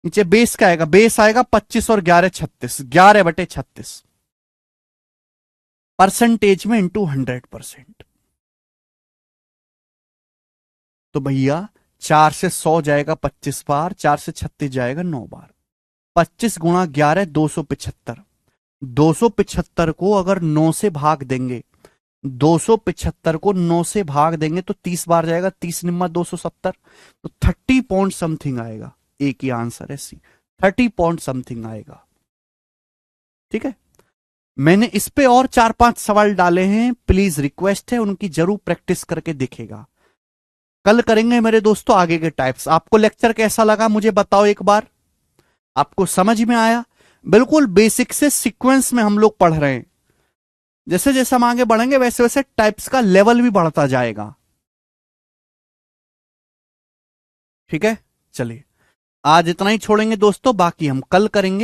नीचे बेस का आएगा, बेस आएगा 25 और 11 36, 11/36 परसेंटेज में इंटू 100%। तो भैया 4 से 100 जाएगा 25 बार, 4 से 36 जाएगा 9 बार, 25 गुणा 11 275। 275 को अगर 9 से भाग देंगे, 275 को 9 से भाग देंगे तो 30 बार जाएगा, 30 निम्मा 270, तो 30 पॉइंट समथिंग आएगा। एक ही आंसर है सी, 30 पॉइंट समथिंग आएगा। ठीक है, मैंने इस पे और 4-5 सवाल डाले हैं, प्लीज रिक्वेस्ट है उनकी जरूर प्रैक्टिस करके दिखेगा। कल करेंगे मेरे दोस्तों आगे के टाइप्स। आपको लेक्चर कैसा लगा मुझे बताओ एक बार, आपको समझ में आया? बिल्कुल बेसिक से सीक्वेंस में हम लोग पढ़ रहे हैं, जैसे जैसे हम आगे बढ़ेंगे वैसे वैसे टाइप्स का लेवल भी बढ़ता जाएगा। ठीक है, चलिए आज इतना ही छोड़ेंगे दोस्तों, बाकी हम कल करेंगे।